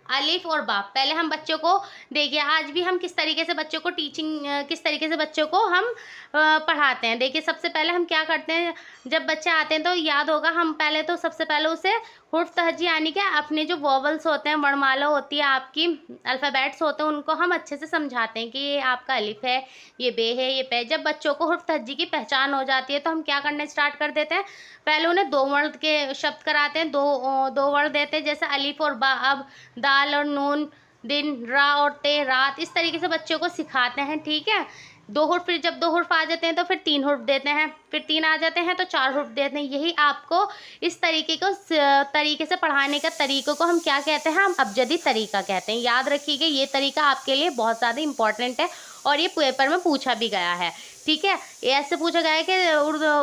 अलिफ और बा। पहले हम बच्चों को देखिए, आज भी हम किस तरीके से बच्चों को किस तरीके से बच्चों को हम पढ़ाते हैं। देखिए सबसे पहले हम क्या करते हैं, जब बच्चे आते हैं तो याद होगा, हम पहले तो सबसे पहले उसे हुर्फ तहज्जी यानी कि अपने जो वोवल्स होते हैं, वर्णमाला होती है, आपकी अल्फ़ाबेट्स होते हैं, उनको हम अच्छे से समझाते हैं कि ये आपका अलिफ है, ये बे है, ये पे। जब बच्चों को हुर्फ तहज्जी की पहचान हो जाती है तो हम क्या करना स्टार्ट कर देते हैं, पहले उन्हें 2 वर्ड के शब्द कराते हैं, दो वर्ड देते हैं, जैसे अलिफ और बा। अब दाल और नून, दिन, रा और ते, रात, इस तरीके से बच्चों को सिखाते हैं। ठीक है, 2 हुर्फ, फिर जब 2 हुर्फ आ जाते हैं तो फिर 3 हुर्फ देते हैं, फिर 3 आ जाते हैं तो 4 हुर्फ देते हैं। यही आपको इस तरीके से पढ़ाने का तरीकों को हम क्या कहते हैं, हम अबजदी तरीका कहते हैं। याद रखिएगा, ये तरीका आपके लिए बहुत ज़्यादा इंपॉर्टेंट है और ये पेपर में पूछा भी गया है। ठीक है, ये ऐसे पूछा गया है कि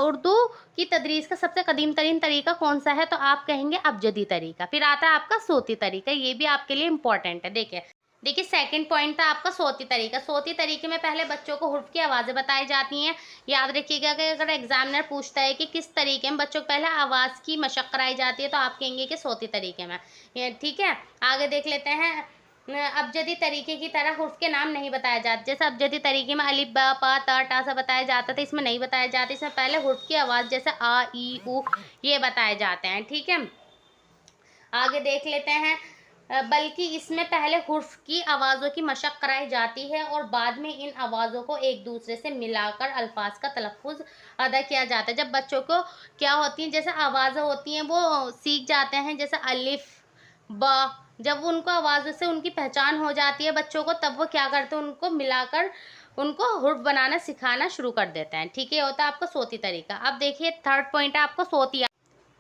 उर्दू की तदरीस का सबसे कदीम तरीन तरीका कौन सा है, तो आप कहेंगे अबजदी तरीका। फिर आता है आपका सोती तरीका, ये भी आपके लिए इंपॉर्टेंट है। देखिए सेकंड पॉइंट था आपका सोती तरीका। सोती तरीके में पहले बच्चों को हुर्फ की आवाज़ें बताई जाती हैं। याद रखिएगा कि अगर एग्जामिनर पूछता है कि किस तरीके में बच्चों को पहले आवाज़ की मशक कराई जाती है, तो आप कहेंगे कि सोती तरीके में। ठीक है, आगे देख लेते हैं। अबजदी तरीके की तरह हुर्फ के नाम नहीं बताया जाता। जैसे अबजदी तरीके में अलिफ, बा, पा, ता, टा सा बताया जाता था, इसमें नहीं बताया जाता। इसमें पहले हुर्फ की आवाज़ जैसे आ, ई, उ ये बताए जाते हैं। ठीक है, आगे देख लेते हैं। बल्कि इसमें पहले हुर्फ की आवाज़ों की मशक कराई जाती है और बाद में इन आवाज़ों को एक दूसरे से मिलाकर अल्फाज का तलफ़ुज़ अदा किया जाता है। जब बच्चों को क्या होती हैं, जैसे आवाज़ें होती हैं वो सीख जाते हैं, जैसे अलिफ, बा, जब उनको आवाज़ों से उनकी पहचान हो जाती है बच्चों को, तब वो क्या करते हैं, उनको मिलाकर उनको हुर्फ बनाना सिखाना शुरू कर देते हैं। ठीक है, ये होता है आपका सोती तरीका। अब देखिए थर्ड पॉइंट है आपका सोती।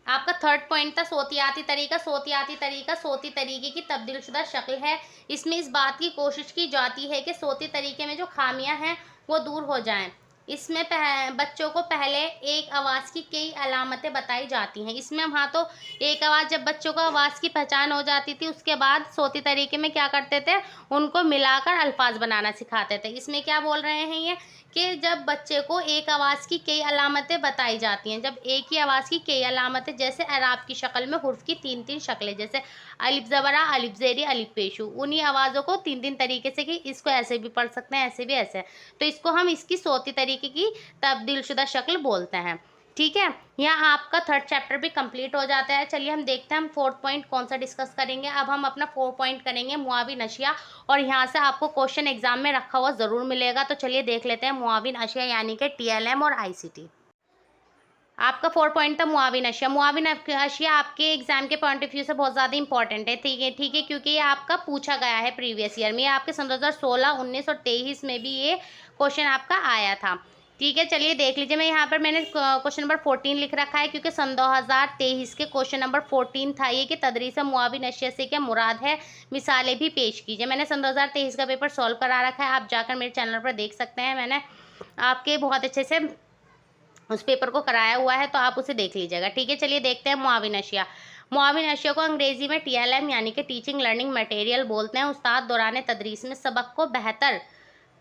आपका थर्ड पॉइंट था सोतियाती तरीका। सोतियाती तरीका सोती तरीके की तब्दीलशुदा शक्ल है। इसमें इस बात की कोशिश की जाती है कि सोती तरीके में जो खामियां हैं वो दूर हो जाएं। इसमें बच्चों को पहले एक आवाज़ की कई अलामतें बताई जाती हैं। इसमें वहाँ तो एक आवाज़, जब बच्चों को आवाज़ की पहचान हो जाती थी, उसके बाद सोती तरीके में क्या करते थे, उनको मिलाकर अल्फाज बनाना सिखाते थे। इसमें क्या बोल रहे हैं ये, कि जब बच्चे को एक आवाज़ की कई अलामतें बताई जाती हैं, जब एक ही आवाज़ की कई अलामतें, जैसे एराब की शक्ल में हुर्फ की 3-3 शक्लें, जैसे अलिफ ज़बरा, अलिफ ज़ेरी, अलिफ पेशू, उन्हीं आवाज़ों को 3-3 तरीके से, कि इसको ऐसे भी पढ़ सकते हैं, ऐसे भी, ऐसे। तो इसको हम इसकी सोती तरीके की तब्दीलशुदा शक्ल बोलते हैं। ठीक है, यहाँ आपका थर्ड चैप्टर भी कंप्लीट हो जाता है। चलिए हम देखते हैं हम फोर्थ पॉइंट कौन सा डिस्कस करेंगे। अब हम अपना 4 पॉइंट करेंगे मुआविन अशिया, और यहाँ से आपको क्वेश्चन एग्जाम में रखा हुआ ज़रूर मिलेगा। तो चलिए देख लेते हैं मुआविन अशिया यानी कि TLM और ICT। आपका 4 पॉइंट था मुआविन अशिया। मुआविन अशिया आपके एग्जाम के पॉइंट ऑफ व्यू से बहुत ज़्यादा इंपॉर्टेंट है। ठीक है, क्योंकि ये आपका पूछा गया है प्रीवियस ईयर में। ये आपके सन 2016, 19 और 23 में भी ये क्वेश्चन आपका आया था। ठीक है, चलिए देख लीजिए। मैं यहाँ पर मैंने क्वेश्चन नंबर 14 लिख रखा है, क्योंकि सन 2023 के क्वेश्चन नंबर 14 था ये, कि तदरीस मुआविन अशिया से क्या मुराद है, मिसालें भी पेश कीजिए। मैंने सन 2023 का पेपर सॉल्व करा रखा है, आप जाकर मेरे चैनल पर देख सकते हैं। मैंने आपके बहुत अच्छे से उस पेपर को कराया हुआ है, तो आप उसे देख लीजिएगा। ठीक है, चलिए देखते हैं मुआविन अशिया। मुआविन अशिया को अंग्रेजी में TLM यानी कि टीचिंग लर्निंग मटेरियल बोलते हैं। उस्ताद दौरान तदरीस में सबक को बेहतर,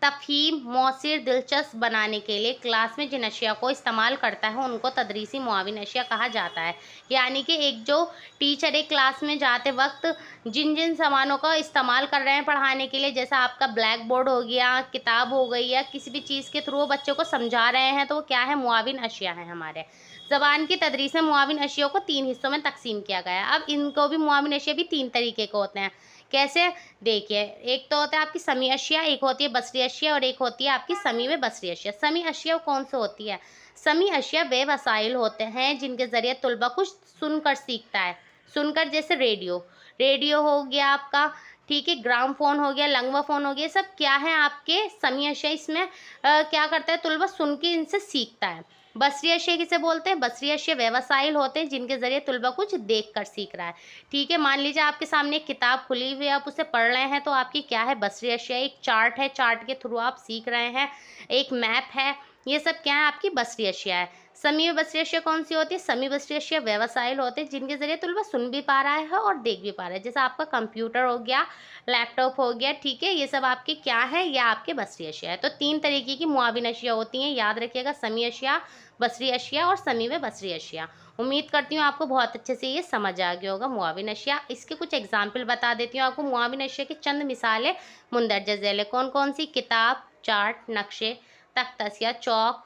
तफ़हीम, मौसिर, दिलचस्प बनाने के लिए क्लास में जिन अशिया को इस्तेमाल करता है, उनको तदरीसी मुआविन अशिया कहा जाता है। यानी कि एक जो टीचर एक क्लास में जाते वक्त जिन जिन सामानों का इस्तेमाल कर रहे हैं पढ़ाने के लिए, जैसा आपका ब्लैक बोर्ड हो गया, किताब हो गई, या किसी भी चीज़ के थ्रू बच्चों को समझा रहे हैं, तो वो क्या है, मुआविन अशिया है हमारे। ज़बान की तदरीस में मुआविन अशिया को 3 हिस्सों में तकसीम किया गया है। अब इनको भी मुआविन अशिया भी 3 तरीके के होते हैं। कैसे, देखिए, एक तो होता है आपकी समी अशिया, एक होती है बसरी अशिया, और एक होती है आपकी समी व बसरी अशिया। समी अशिया कौन सी होती है? समी अशिया वे वसाइल होते हैं जिनके ज़रिए तुलबा कुछ सुनकर सीखता है। सुनकर, जैसे रेडियो, रेडियो हो गया आपका, ठीक है, ग्रामफोन हो गया, लंगवा फ़ोन हो गया, सब क्या है आपके समी अशिया। इसमें क्या करता है, तुलबा सुन के इनसे सीखता है। बसरी अशिया किसे बोलते हैं? बसरी अशिया वे वसाइल होते हैं जिनके ज़रिए तुलबा कुछ देख कर सीख रहा है। ठीक है, मान लीजिए आपके सामने एक किताब खुली हुई है, आप उसे पढ़ रहे हैं, तो आपकी क्या है, बसरी अशिया। एक चार्ट है, चार्ट के थ्रू आप सीख रहे हैं, एक मैप है, ये सब क्या है, आपकी बसरी अशिया है। समी व बसरी अशिया कौन सी होती है? समी बसरी अशिया वे वसाइल होते हैं जिनके ज़रिए तुलबा सुन भी पा रहा है और देख भी पा रहा है। जैसे आपका कंप्यूटर हो गया, लैपटॉप हो गया, ठीक है, ये सब आपके क्या है, ये आपके बसरी अशिया है। तो 3 तरीके की मुआविन अशिया होती हैं, याद रखिएगा, समी अशिया, बसरी अशिया और समी व बसरी अशिया। उम्मीद करती हूँ आपको बहुत अच्छे से ये समझ आ गया होगा मुआविन अशिया। इसके कुछ एग्जाम्पल बता देती हूँ आपको। मुआविन अशिया की चंद मिसालें मुंदरजा झैल है। कौन कौन सी? किताब, चार्ट, नक्शे, तख्तसिया, chalk,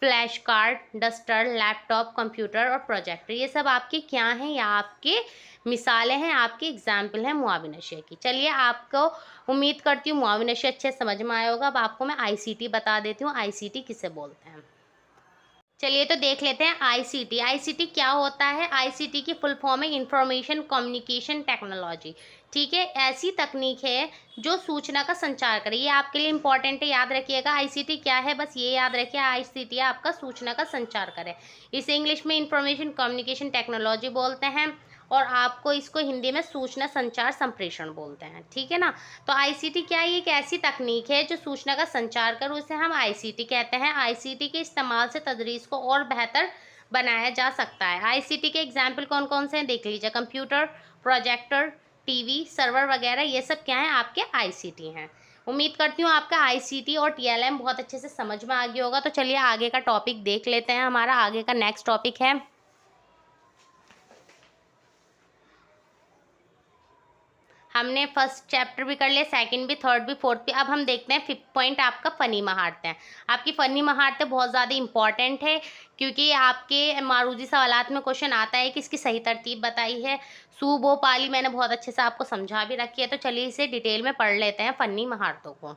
flash card, duster, laptop, computer और प्रोजेक्टर, ये सब आपके क्या हैं, या आपके मिसालें हैं, आपके एग्जाम्पल हैं मुआविन अशिया की। चलिए, आपको उम्मीद करती हूँ मुआविन अशिया अच्छे समझ में आया होगा। अब आपको मैं ICT बता देती हूँ, ICT किसे बोलते हैं। चलिए तो देख लेते हैं ICT। ICT क्या होता है? ICT की फुल फॉर्म है इंफॉर्मेशन कम्युनिकेशन टेक्नोलॉजी। ठीक है, ऐसी तकनीक है जो सूचना का संचार करे। ये आपके लिए इंपॉर्टेंट है, याद रखिएगा। ICT क्या है, बस ये याद रखिए, ICT आपका सूचना का संचार करे। इसे इंग्लिश में इंफॉर्मेशन कम्युनिकेशन टेक्नोलॉजी बोलते हैं, और आपको इसको हिंदी में सूचना संचार संप्रेषण बोलते हैं। ठीक है ना। तो ICT क्या है? एक ऐसी तकनीक है जो सूचना का संचार कर, उसे हम ICT कहते हैं। ICT के इस्तेमाल से तदरीस को और बेहतर बनाया जा सकता है। ICT के एग्जाम्पल कौन कौन से हैं देख लीजिए। कंप्यूटर, प्रोजेक्टर, टीवी, सर्वर वगैरह, ये सब क्या है, आपके ICT हैं। उम्मीद करती हूँ आपका ICT और TLM बहुत अच्छे से समझ में आ गया होगा। तो चलिए आगे का टॉपिक देख लेते हैं। हमारा आगे का नेक्स्ट टॉपिक है, हमने फर्स्ट चैप्टर भी कर लिया, सेकंड भी, थर्ड भी, फोर्थ भी। अब हम देखते हैं 5th पॉइंट आपका फ़नी महारतें। आपकी फ़नी महारतें बहुत ज़्यादा इंपॉर्टेंट है, क्योंकि आपके मारूजी सवालात में क्वेश्चन आता है कि इसकी सही तरतीब बताई है। सू बो पाली मैंने बहुत अच्छे से आपको समझा भी रखी है। तो चलिए इसे डिटेल में पढ़ लेते हैं, फ़नी महारतों को।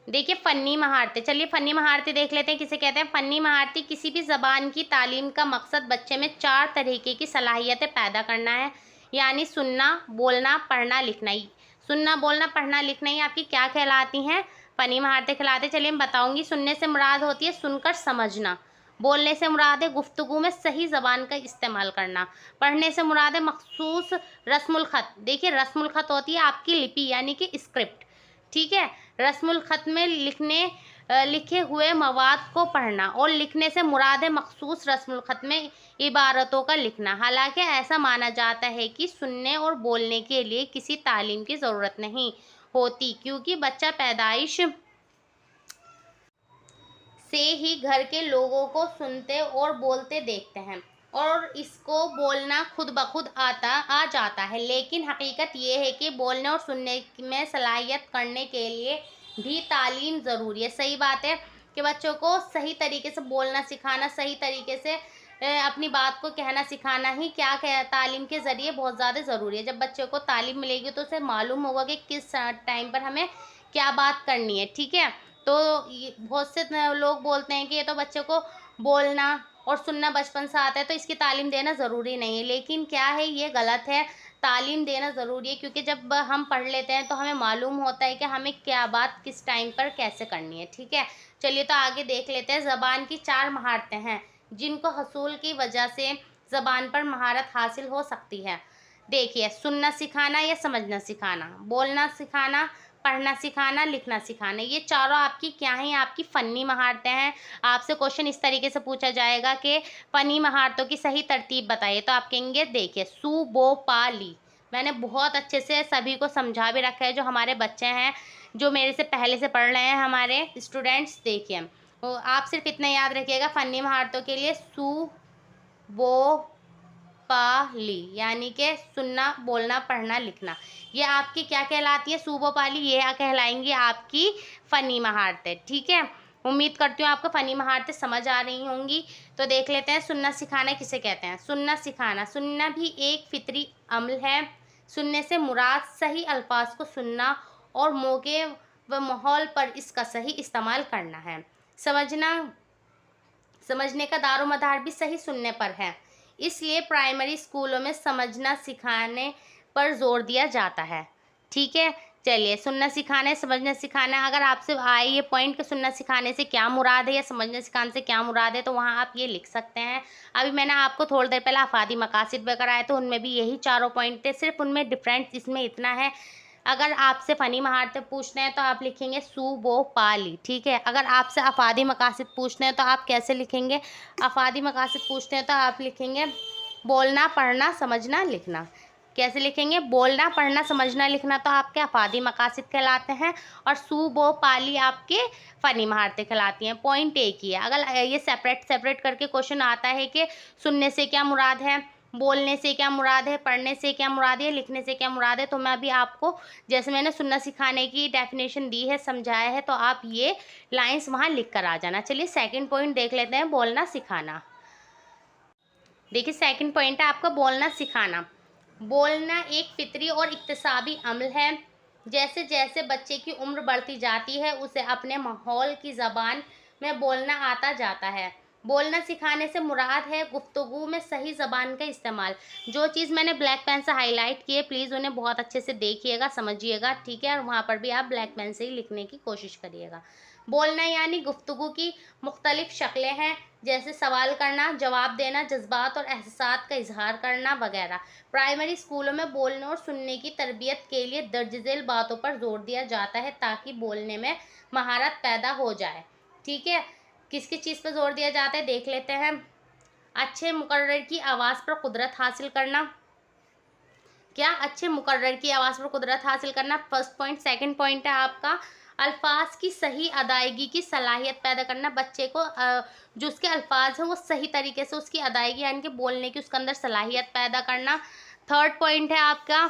देखिए, फ़नी महारतें, चलिए फ़नी महारतें देख लेते हैं किसे कहते हैं। फ़नी महारतें किसी भी ज़बान की तालीम का मकसद बच्चे में 4 तरीके की सलाहियतें पैदा करना है, यानी सुनना, बोलना, पढ़ना, लिखना ही। सुनना, बोलना, पढ़ना, लिखना ही आपकी क्या कहलाती हैं, फ़नी महारतें कहलाती हैं। चलिए मैं बताऊंगी। सुनने से मुराद होती है सुनकर समझना। बोलने से मुराद है गुफ्तगू में सही ज़बान का इस्तेमाल करना। पढ़ने से मुराद है मखसूस रस्मुल ख़त। देखिए, रस्मुल ख़त होती है आपकी लिपि यानी कि स्क्रिप्ट। ठीक है, रस्मुल ख़त में लिखने लिखे हुए मवाद को पढ़ना, और लिखने से मुराद है मखसूस रस्मुल ख़त में इबारतों का लिखना। हालांकि ऐसा माना जाता है कि सुनने और बोलने के लिए किसी तालीम की ज़रूरत नहीं होती, क्योंकि बच्चा पैदाइश से ही घर के लोगों को सुनते और बोलते देखते हैं, और इसको बोलना खुद ब खुद आ जाता है। लेकिन हकीकत ये है कि बोलने और सुनने में सलाहियत करने के लिए भी तालीम ज़रूरी है। सही बात है कि बच्चों को सही तरीके से बोलना सिखाना, सही तरीके से अपनी बात को कहना सिखाना ही क्या तालीम के ज़रिए बहुत ज़्यादा ज़रूरी है। जब बच्चे को तालीम मिलेगी तो उसे मालूम होगा कि किस टाइम पर हमें क्या बात करनी है, ठीक है। तो ये बहुत से लोग बोलते हैं कि ये तो बच्चे को बोलना और सुनना बचपन से आता है, तो इसकी तालीम देना ज़रूरी नहीं है। लेकिन क्या है, ये गलत है। तालीम देना ज़रूरी है, क्योंकि जब हम पढ़ लेते हैं तो हमें मालूम होता है कि हमें क्या बात किस टाइम पर कैसे करनी है, ठीक है। चलिए तो आगे देख लेते हैं। ज़बान की 4 महारतें हैं जिनको हसूल की वजह से ज़बान पर महारत हासिल हो सकती है। देखिए, सुनना सिखाना या समझना सिखाना, बोलना सिखाना, पढ़ना सिखाना, लिखना सिखाना, ये चारों आपकी क्या हैं? आपकी फ़नी महारतें हैं। आपसे क्वेश्चन इस तरीके से पूछा जाएगा कि फ़नी महारतों की सही तरतीब बताइए, तो आप कहेंगे देखिए सु, बो, पा, ली। मैंने बहुत अच्छे से सभी को समझा भी रखा है, जो हमारे बच्चे हैं, जो मेरे से पहले से पढ़ रहे हैं, हमारे स्टूडेंट्स। देखिए, तो आप सिर्फ इतना याद रखिएगा फ़नी महारतों के लिए, सु, बो, पाली, यानी कि सुनना, बोलना, पढ़ना, लिखना, ये आपकी क्या कहलाती है? सूबो पाली, ये कहलाएंगी आपकी फ़नी महारतें, ठीक है। उम्मीद करती हूँ आपको फ़नी महारतें समझ आ रही होंगी। तो देख लेते हैं, सुनना सिखाना किसे कहते हैं। सुनना सिखाना, सुनना भी एक फितरी अमल है। सुनने से मुराद सही अल्फाज को सुनना और मौके व माहौल पर इसका सही इस्तेमाल करना है। समझने का दारोमदार भी सही सुनने पर है। इसलिए प्राइमरी स्कूलों में समझना सिखाने पर जोर दिया जाता है, ठीक है। चलिए, सुनना सिखाना है, समझना सिखाना है। अगर आपसे आए ये पॉइंट कि सुनना सिखाने से क्या मुराद है या समझना सिखाने से क्या मुराद है, तो वहाँ आप ये लिख सकते हैं। अभी मैंने आपको थोड़ी देर पहले अफादी मकासिद वगैरह आए, तो उनमें भी यही चारों पॉइंट थे, सिर्फ उनमें डिफरेंस इसमें इतना है। अगर आपसे फ़नी महारतें पूछना है तो आप लिखेंगे सु, बो, पाली, ठीक है। अगर आपसे अफादी मकासिद पूछना है तो आप कैसे लिखेंगे? अफादी मकासिद पूछते हैं तो आप लिखेंगे बोलना, पढ़ना, समझना, लिखना। कैसे लिखेंगे? बोलना, पढ़ना, समझना, लिखना तो आपके अफादी मकासिद कहलाते हैं, और सु, बो, पाली आपके फ़नी महारतें कहलाती हैं। पॉइंट एक ही है। अगर ये सेपरेट करके क्वेश्चन आता है कि सुनने से क्या मुराद है, बोलने से क्या मुराद है, पढ़ने से क्या मुराद है, लिखने से क्या मुराद है, तो मैं अभी आपको जैसे मैंने सुनना सिखाने की डेफिनेशन दी है, समझाया है, तो आप ये लाइंस वहाँ लिख कर आ जाना। चलिए सेकंड पॉइंट देख लेते हैं, बोलना सिखाना। देखिए, सेकंड पॉइंट है आपका बोलना सिखाना। बोलना एक फितरी और इक्तिसाबी अमल है। जैसे जैसे बच्चे की उम्र बढ़ती जाती है, उसे अपने माहौल की ज़बान में बोलना आता जाता है। बोलना सिखाने से मुराद है गुफ्तगू में सही ज़बान का इस्तेमाल। जो चीज़ मैंने ब्लैक पेन से हाईलाइट की है, प्लीज़ उन्हें बहुत अच्छे से देखिएगा, समझिएगा, ठीक है। और वहाँ पर भी आप ब्लैक पेन से ही लिखने की कोशिश करिएगा। बोलना यानी गुफ्तगू की मुख्तलिफ शक्लें हैं, जैसे सवाल करना, जवाब देना, जज्बात और एहसास का इजहार करना वगैरह। प्राइमरी स्कूलों में बोलने और सुनने की तरबियत के लिए दर्ज झेल बातों पर जोर दिया जाता है, ताकि बोलने में महारत पैदा हो जाए, ठीक है। किस किस चीज़ पर जोर दिया जाता है देख लेते हैं। अच्छे मुकर्रर की आवाज़ पर कुदरत हासिल करना। क्या? अच्छे मुकर्रर की आवाज़ पर कुदरत हासिल करना, फर्स्ट पॉइंट। सेकंड पॉइंट है आपका अल्फाज की सही अदायगी की सलाहियत पैदा करना। बच्चे को जो उसके अल्फाज हैं वो सही तरीके से उसकी अदायगी यानी कि बोलने की उसके अंदर सलाहियत पैदा करना। थर्ड पॉइंट है आपका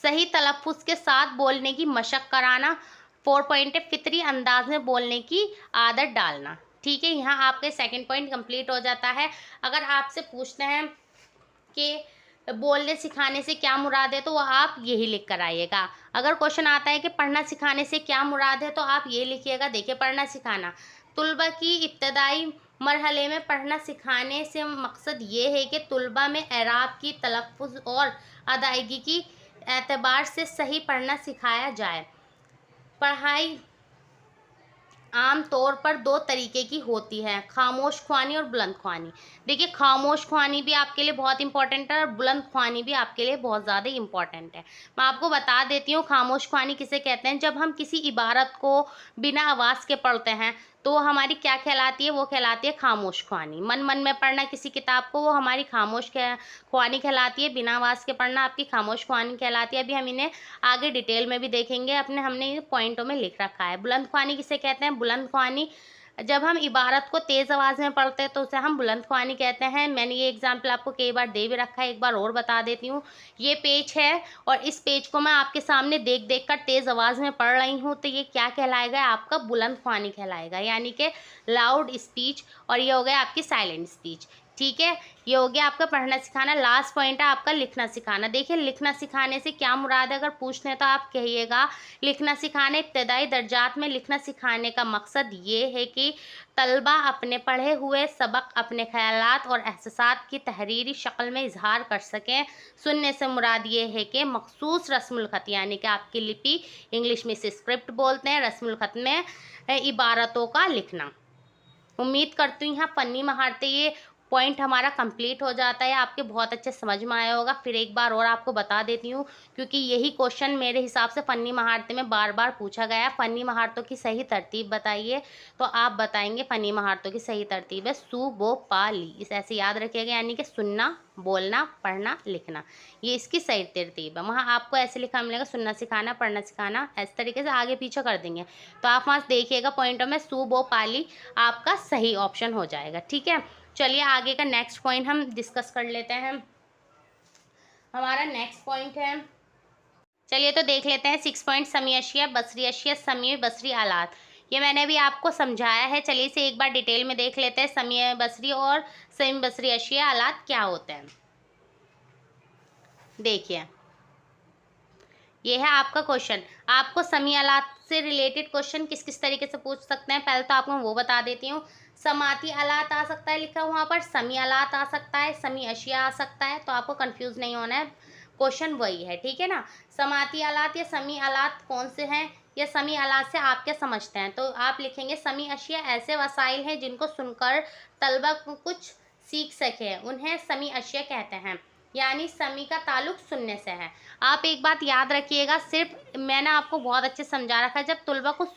सही तलफ़ुज़ के साथ बोलने की मशक कराना। फोर्थ पॉइंट है फितरी अंदाज में बोलने की आदत डालना, ठीक है। यहाँ आपके सेकंड पॉइंट कंप्लीट हो जाता है। अगर आपसे पूछते हैं कि बोलने सिखाने से क्या मुराद है, तो वह आप यही लिख कर आइएगा। अगर क्वेश्चन आता है कि पढ़ना सिखाने से क्या मुराद है, तो आप ये लिखिएगा। देखिए, पढ़ना सिखाना तुलबा की इब्तदाई मरहले में पढ़ना सिखाने से मकसद ये है कि तुलबा में एराब की तलफ़ुज़ और अदायगी की एतबार से सही पढ़ना सिखाया जाए। पढ़ाई आम तौर पर दो तरीके की होती है, खामोश ख्वानी और बुलंद ख्वानी। देखिए, खामोश ख्वानी भी आपके लिए बहुत इंपॉर्टेंट है और बुलंद ख्वानी भी आपके लिए बहुत ज़्यादा इंपॉर्टेंट है। मैं आपको बता देती हूँ खामोश ख्वानी किसे कहते हैं। जब हम किसी इबारत को बिना आवाज़ के पढ़ते हैं तो हमारी क्या कहलाती है, वो कहलाती है खामोश ख्वानी। मन मन में पढ़ना किसी किताब को, वो हमारी खामोश ख्वानी कहलाती है। बिना आवाज़ के पढ़ना आपकी खामोश ख्वानी कहलाती है। अभी हम इन्हें आगे डिटेल में भी देखेंगे, हमने पॉइंटों में लिख रखा है। बुलंद ख्वानी किसे कहते हैं? बुलंद ख्वानी जब हम इबारत को तेज़ आवाज़ में पढ़ते हैं तो उसे हम बुलंद ख्वानी कहते हैं। मैंने ये एग्जाम्पल आपको कई बार दे भी रखा है, एक बार और बता देती हूँ। ये पेज है और इस पेज को मैं आपके सामने देख देख कर तेज़ आवाज़ में पढ़ रही हूँ, तो ये क्या कहलाएगा? आपका बुलंद ख्वानी कहलाएगा, यानी कि लाउड स्पीच। और ये हो गया आपकी साइलेंट स्पीच। ठीक है, ये हो गया आपका पढ़ना सिखाना। लास्ट पॉइंट है आपका लिखना सिखाना। देखिए, लिखना सिखाने से क्या मुराद है, अगर पूछने तो आप कहिएगा लिखना सिखाने इब्तदाई दर्जात में लिखना सिखाने का मकसद ये है कि तलबा अपने पढ़े हुए सबक अपने ख्यालात और एहसासात की तहरीरी शक्ल में इजहार कर सकें। सुनने से मुराद ये है कि मखसूस रस्मुल ख़त, यानी कि आपकी लिपि, इंग्लिश में इसे स्क्रिप्ट बोलते हैं, रस्मुल ख़त में इबारतों का लिखना। उम्मीद करती हूँ यहाँ फ़नी महारतें ये पॉइंट हमारा कंप्लीट हो जाता है, आपके बहुत अच्छे समझ में आया होगा। फिर एक बार और आपको बता देती हूँ, क्योंकि यही क्वेश्चन मेरे हिसाब से फ़नी महारतें में बार बार पूछा गया है। फ़नी महारतों की सही तरतीब बताइए, तो आप बताएंगे फ़नी महारतों की सही तरतीब है सु बो पा ली। इसे ऐसे याद रखिएगा, यानी कि सुनना, बोलना, पढ़ना, लिखना, ये इसकी सही तरतीब है। वहाँ आपको ऐसे लिखा मिलेगा सुनना सिखाना, पढ़ना सिखाना, इस तरीके से आगे पीछे कर देंगे, तो आप वहाँ देखिएगा पॉइंटों में सु बो पा ली आपका सही ऑप्शन हो जाएगा। ठीक है, चलिए आगे का नेक्स्ट पॉइंट हम डिस्कस कर लेते हैं। हमारा नेक्स्ट पॉइंट है, चलिए तो देख लेते हैं 6 पॉइंट, समी अशिया, बसरी अशिया, समी बसरी आलात। ये मैंने अभी आपको समझाया है, चलिए इसे एक बार डिटेल में देख लेते हैं। समी बसरी और समी बसरी अशिया आलात क्या होते हैं। देखिए, ये है आपका क्वेश्चन। आपको समी आलात से रिलेटेड क्वेश्चन किस किस तरीके से पूछ सकते हैं, पहले तो आपको वो बता देती हूँ। समाती आलात आ सकता है लिखा वहाँ पर, समी आलात आ सकता है, समी अशिया आ सकता है, तो आपको कंफ्यूज नहीं होना है, क्वेश्चन वही है। ठीक है ना, समाती आलात या समी आलात कौन से हैं, या समी आलात से आप क्या समझते हैं, तो आप लिखेंगे समी अशिया ऐसे वसाइल हैं जिनको सुनकर तलबा कुछ सीख सके, उन्हें समी अशिया कहते हैं, यानी समी का ताल्लुक सुनने से है। आप एक बात याद रखिएगा, सिर्फ मैंने आपको बहुत अच्छे समझा रखा है, जब तलबा को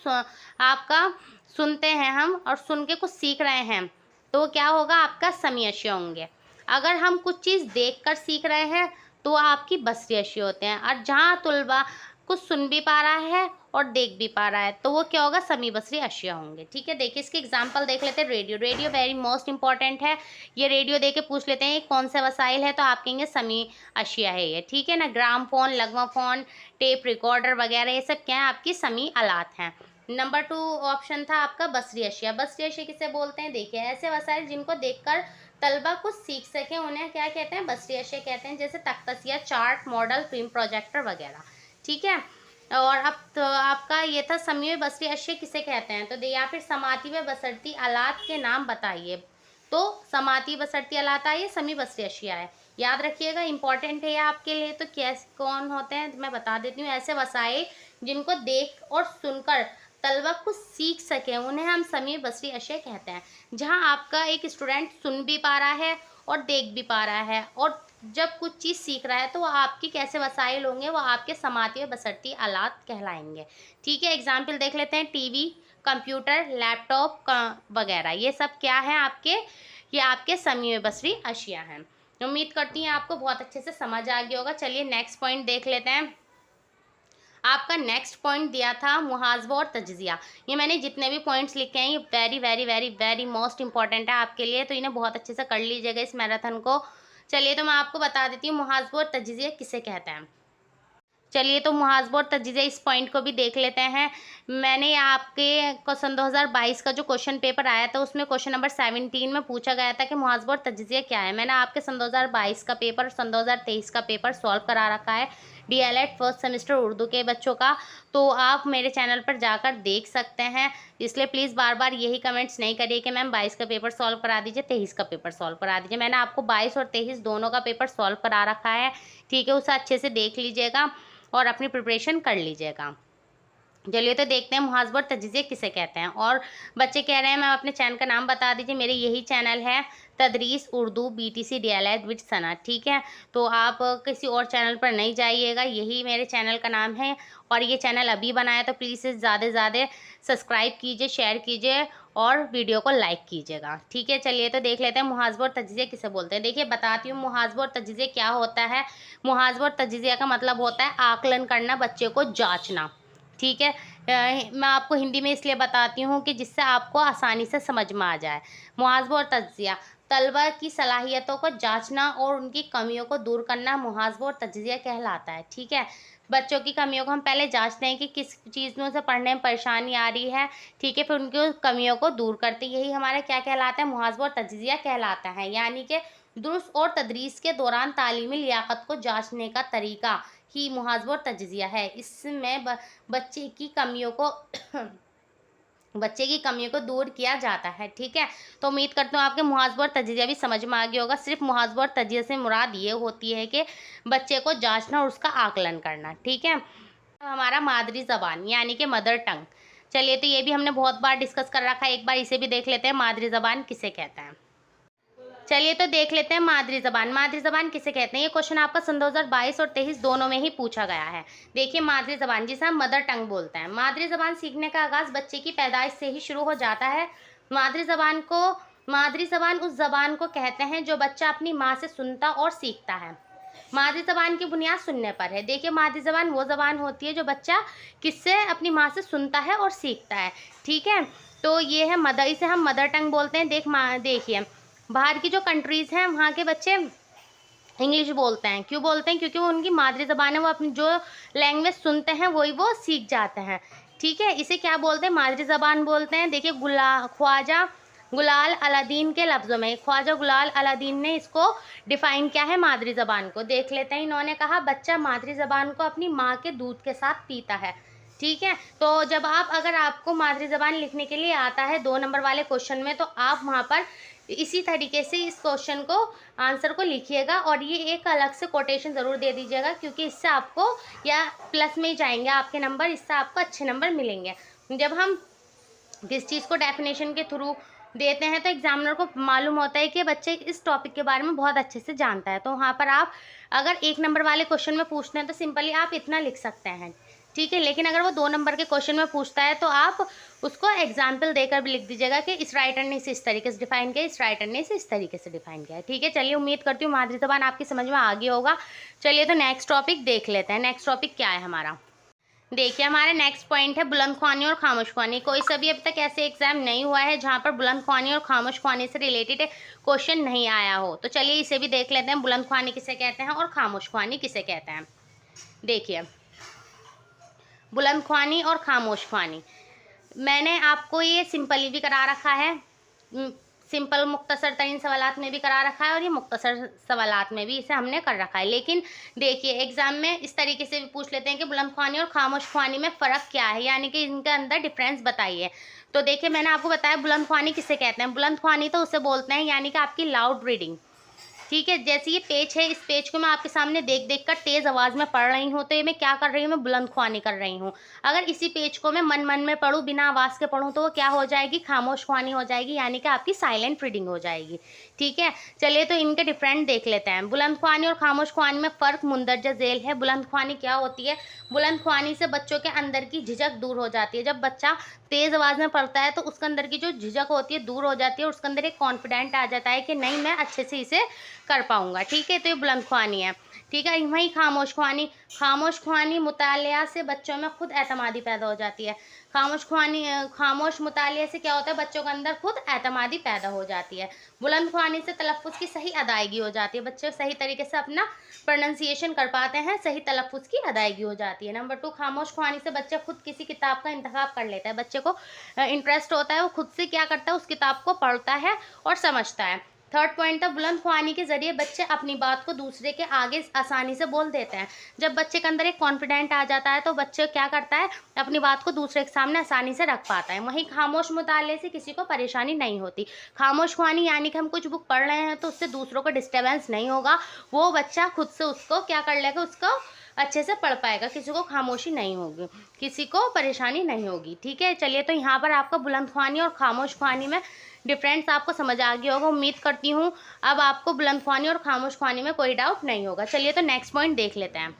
आपका सुनते हैं हम और सुन के कुछ सीख रहे हैं, तो क्या होगा, आपका समी अशिया होंगे। अगर हम कुछ चीज़ देखकर सीख रहे हैं तो आपकी बसरी अशिया होते हैं, और जहाँ तलबा कुछ सुन भी पा रहा है और देख भी पा रहा है तो वो क्या होगा, समी बसरी अशिया होंगे। ठीक है, देखिए इसके एग्जांपल देख लेते हैं। Radio, radio very most important है, ये रेडियो दे के पूछ लेते हैं ये कौन सा वसाइल है, तो आप कहेंगे समी अशिया है ये। ठीक है ना, ग्रामफोन, लगवाफोन, टेप रिकॉर्डर वगैरह ये सब क्या है, आपकी समी आलात हैं। नंबर 2 ऑप्शन था आपका बसरी अशिया। बसरी अशिया किसे बोलते हैं, देखिए ऐसे वसाइल जिनको देखकर तलबा कुछ सीख सके उन्हें क्या कहते हैं, बसरी अशिया कहते हैं, जैसे तख्तसिया, चार्ट, मॉडल, फिल्म प्रोजेक्टर वगैरह। ठीक है, और अब तो आपका ये था समी व बसरी अशिया किसे कहते हैं, तो या फिर समाती व बसरती आलात के नाम बताइए, तो समाती बसरती आलात आइए, समी बसरी अशिया है, याद रखिएगा, इंपॉर्टेंट है ये आपके लिए। तो कैसे कौन होते हैं, तो मैं बता देती हूँ। ऐसे वसाइल जिनको देख और सुनकर तलबा कुछ सीख सके उन्हें हम समी बसरी अशिया कहते हैं। जहाँ आपका एक स्टूडेंट सुन भी पा रहा है और देख भी पा रहा है, और जब कुछ चीज़ सीख रहा है तो वो आपकी कैसे वसाइल होंगे, वो आपके समाती व बसरती आलात कहलाएंगे। ठीक है, एग्जाम्पल देख लेते हैं। टीवी, कंप्यूटर, लैपटॉप वगैरह, ये सब क्या है आपके, ये आपके समी व बसरी अशिया हैं। उम्मीद करती हैं आपको बहुत अच्छे से समझ आ गया होगा। चलिए नेक्स्ट पॉइंट देख लेते हैं। आपका नेक्स्ट पॉइंट दिया था मुहाज़बा और तज्ज़िया। ये मैंने जितने भी पॉइंट्स लिखे हैं ये very very very very most important है आपके लिए, तो इन्हें बहुत अच्छे से कर लीजिएगा इस मैराथन को। चलिए तो मैं आपको बता देती हूँ मुहाज़बा और तज्ज़िया किसे कहते हैं। चलिए तो मुहाज़बा और तज्ज़िया इस पॉइंट को भी देख लेते हैं। मैंने आपके सन 2022 का जो क्वेश्चन पेपर आया था उसमें क्वेश्चन नंबर 17 में पूछा गया था कि मुहाज़बा और तज्ज़िया क्या है। मैंने आपके सन 2022 का पेपर, सन 2023 का पेपर सॉल्व करा रखा है, DLED फर्स्ट सेमेस्टर उर्दू के बच्चों का, तो आप मेरे चैनल पर जाकर देख सकते हैं। इसलिए प्लीज़ बार बार यही कमेंट्स नहीं करिए कि मैम 22 का पेपर सॉल्व करा दीजिए, 23 का पेपर सॉल्व करा दीजिए। मैंने आपको 22 और 23 दोनों का पेपर सॉल्व करा रखा है। ठीक है, उसे अच्छे से देख लीजिएगा और अपनी प्रिपरेशन कर लीजिएगा। चलिए तो देखते हैं मुहावरे और तजज़िये किसे कहते हैं। और बच्चे कह रहे हैं मैम अपने चैनल का नाम बता दीजिए। मेरे यही चैनल है तदरीस उर्दू BTC DLS विद सना, ठीक है। तो आप किसी और चैनल पर नहीं जाइएगा, यही मेरे चैनल का नाम है और ये चैनल अभी बनाया, तो प्लीज़ इसे ज़्यादा से ज़्यादा सब्सक्राइब कीजिए, शेयर कीजिए और वीडियो को लाइक कीजिएगा, ठीक है। चलिए तो देख लेते हैं मुहावरे और तजज़िये किसे बोलते हैं। देखिए बताती हूँ मुहावरे और तजज़िये क्या होता है। मुहावरे और तजज़िये का मतलब होता है आकलन करना, बच्चे को जाँचना, ठीक है। मैं आपको हिंदी में इसलिए बताती हूँ कि जिससे आपको आसानी से समझ में आ जाए। मुहावरा और तजज़िया तलबा की सलाहियतों को जांचना और उनकी कमियों को दूर करना मुहावरा और तजज़िया कहलाता है, ठीक है। बच्चों की कमियों को हम पहले जांचते हैं कि किस चीज़ में उसे पढ़ने में परेशानी आ रही है, ठीक है, फिर उनकी कमियों को दूर करते, यही हमारा क्या कहलाता है, मुहावरा और तजज़िया कहलाता है। यानी कि दुरुस्त और तदरीस के दौरान तालीमी लियाकत को जांचने का तरीका ही मुहावरा और तजज़िया है। इसमें बच्चे की कमियों को दूर किया जाता है, ठीक है। तो उम्मीद करती हूँ आपके मुहावरा और तजज़िया भी समझ में आ गया होगा। सिर्फ मुहावरा और तजज़िया से मुराद ये होती है कि बच्चे को जांचना और उसका आकलन करना, ठीक है। हमारा मादरी ज़बान यानी कि मदर टंग, चलिए तो ये भी हमने बहुत बार डिस्कस कर रखा है, एक बार इसे भी देख लेते हैं, मादरी ज़बान किसे कहते हैं। चलिए तो देख लेते हैं मादरी ज़बान। मादरी ज़बान किसे कहते हैं, ये क्वेश्चन आपका सन 2022 और 23 दोनों में ही पूछा गया है। देखिए मादरी ज़बान जिसे हम मदर टंग बोलते हैं। मादरी ज़बान सीखने का आगाज़ बच्चे की पैदाइश से ही शुरू हो जाता है। मादरी ज़बान उस ज़बान को कहते हैं जो बच्चा अपनी माँ से सुनता और सीखता है। मादरी ज़बान की बुनियाद सुनने पर है। देखिए मादरी ज़बान वो ज़बान होती है जो बच्चा किससे, अपनी माँ से सुनता है और सीखता है, ठीक है। तो ये है इसे हम मदर टंग बोलते हैं। देखिए बाहर की जो कंट्रीज़ हैं वहाँ के बच्चे इंग्लिश बोलते हैं, क्यों बोलते हैं, क्योंकि वो उनकी मादरी ज़बान है, वो अपनी जो लैंग्वेज सुनते हैं वही वो सीख जाते हैं, ठीक है। इसे क्या बोलते हैं, मादरी ज़बान बोलते हैं। देखिए ख्वाजा गुलाल अलादीन के लफ्ज़ों में, ख्वाजा गुलाल अलादीन ने इसको डिफ़ाइन किया है मादरी ज़बान को, देख लेते हैं। इन्होंने कहा बच्चा मादरी ज़बान को अपनी माँ के दूध के साथ पीता है, ठीक है। तो जब अगर आपको मादरी ज़बान लिखने के लिए आता है 2 नंबर वाले क्वेश्चन में, तो आप वहाँ पर इसी तरीके से इस क्वेश्चन को आंसर को लिखिएगा और ये एक अलग से कोटेशन ज़रूर दे दीजिएगा, क्योंकि इससे आपको या प्लस में ही जाएंगे आपके नंबर, इससे आपको अच्छे नंबर मिलेंगे। जब हम किस चीज़ को डेफिनेशन के थ्रू देते हैं तो एग्जामिनर को मालूम होता है कि बच्चे इस टॉपिक के बारे में बहुत अच्छे से जानता है, तो वहाँ पर आप अगर 1 नंबर वाले क्वेश्चन में पूछते हैं तो सिंपली आप इतना लिख सकते हैं, ठीक है। लेकिन अगर वो 2 नंबर के क्वेश्चन में पूछता है तो आप उसको एग्जाम्पल देकर भी लिख दीजिएगा कि इस राइटर ने इसे इस तरीके से डिफाइन किया, इस राइटर ने इसे इस तरीके से डिफाइन किया है, ठीक है। चलिए उम्मीद करती हूँ मादरी ज़बान आपकी समझ में आ गया होगा। चलिए तो नेक्स्ट टॉपिक देख लेते हैं। नेक्स्ट टॉपिक क्या है हमारा, देखिए हमारा नेक्स्ट पॉइंट है बुलंदख्वानी और खामोशख्वानी। कोई सा भी अब तक ऐसे एग्जाम नहीं हुआ है जहाँ पर बुलंदख्वानी और खामोशख्वानी से रिलेटेड क्वेश्चन नहीं आया हो। तो चलिए इसे भी देख लेते हैं, बुलंदख्वानी किसे कहते हैं और खामोशख्वानी किसे कहते हैं। देखिए बुलंदख्वानी और खामोशख्वानी, मैंने आपको ये सिंपली भी करा रखा है, सिंपल मुख्तसर तरीन सवालात में भी करा रखा है और ये मुख्तसर सवालात में भी इसे हमने कर रखा है। लेकिन देखिए एग्जाम में इस तरीके से भी पूछ लेते हैं कि बुलंदख्वानी और खामोशख्वानी में फ़र्क क्या है, यानी कि इनके अंदर डिफरेंस बताइए। तो देखिए मैंने आपको बताया बुलंदख्वानी किसे कहते हैं। बुलंदख्वानी तो उसे बोलते हैं यानी कि आपकी लाउड रीडिंग, ठीक है। जैसे ये पेज है, इस पेज को मैं आपके सामने देख देख कर तेज़ आवाज़ में पढ़ रही हूँ, तो ये मैं क्या कर रही हूँ, मैं बुलंदख्वानी कर रही हूँ। अगर इसी पेज को मैं मन मन में पढ़ूँ, बिना आवाज़ के पढ़ूँ, तो वो क्या हो जाएगी, खामोशख्वानी हो जाएगी, यानी कि आपकी साइलेंट रीडिंग हो जाएगी, ठीक है। चलिए तो इनके डिफरेंट देख लेते हैं। बुलंदख्वानी और खामोशख्वानी में फ़र्क मुंदरजा झेल है। बुलंदख्वानी क्या होती है, बुलंदख्वानी से बच्चों के अंदर की झिझक दूर हो जाती है। जब बच्चा तेज़ आवाज़ में पढ़ता है तो उसके अंदर की जो झिझक होती है दूर हो जाती है और उसके अंदर एक कॉन्फिडेंट आ जाता है कि नहीं मैं अच्छे से इसे कर पाऊंगा, ठीक है। तो ये बुलंदख्वानी है, ठीक है। वहीं खामोशख्वानी मुतालिया से बच्चों में खुद एतमादी पैदा हो जाती है। खामोश मुतालिया से क्या होता है, बच्चों के अंदर खुद एतमादी पैदा हो जाती है। बुलंदख्वानी से तलफ़्फ़ुज़ की सही अदायगी हो जाती है, बच्चे सही तरीके से अपना प्रोनंसिएशन कर पाते हैं, सही तलफ़्फ़ुज़ की अदायगी हो जाती है। नंबर 2, खामोशख्वानी से बच्चा खुद किसी किताब का इंतखाब कर लेता है। बच्चे को इंटरेस्ट होता है, वो खुद से क्या करता है, उस किताब को पढ़ता है और समझता है। थर्ड पॉइंट था बुलंदख्वानी के ज़रिए बच्चे अपनी बात को दूसरे के आगे आसानी से बोल देते हैं। जब बच्चे के अंदर एक कॉन्फिडेंट आ जाता है तो बच्चे क्या करता है, अपनी बात को दूसरे के सामने आसानी से रख पाता है। वहीं खामोश मुताले से किसी को परेशानी नहीं होती। खामोशख्वानी यानी कि हम कुछ बुक पढ़ रहे हैं तो उससे दूसरों को डिस्टर्बेंस नहीं होगा, वो बच्चा खुद से उसको क्या कर लेगा, उसको अच्छे से पढ़ पाएगा, किसी को खामोशी नहीं होगी, किसी को परेशानी नहीं होगी। ठीक है, चलिए तो यहाँ पर आपका बुलंदख्वानी और खामोश ख्वानी में डिफरेंस आपको समझ आ गया होगा। उम्मीद करती हूँ अब आपको बुलंदख्वानी और खामोश ख्वानी में कोई डाउट नहीं होगा। चलिए तो नेक्स्ट पॉइंट देख लेते हैं।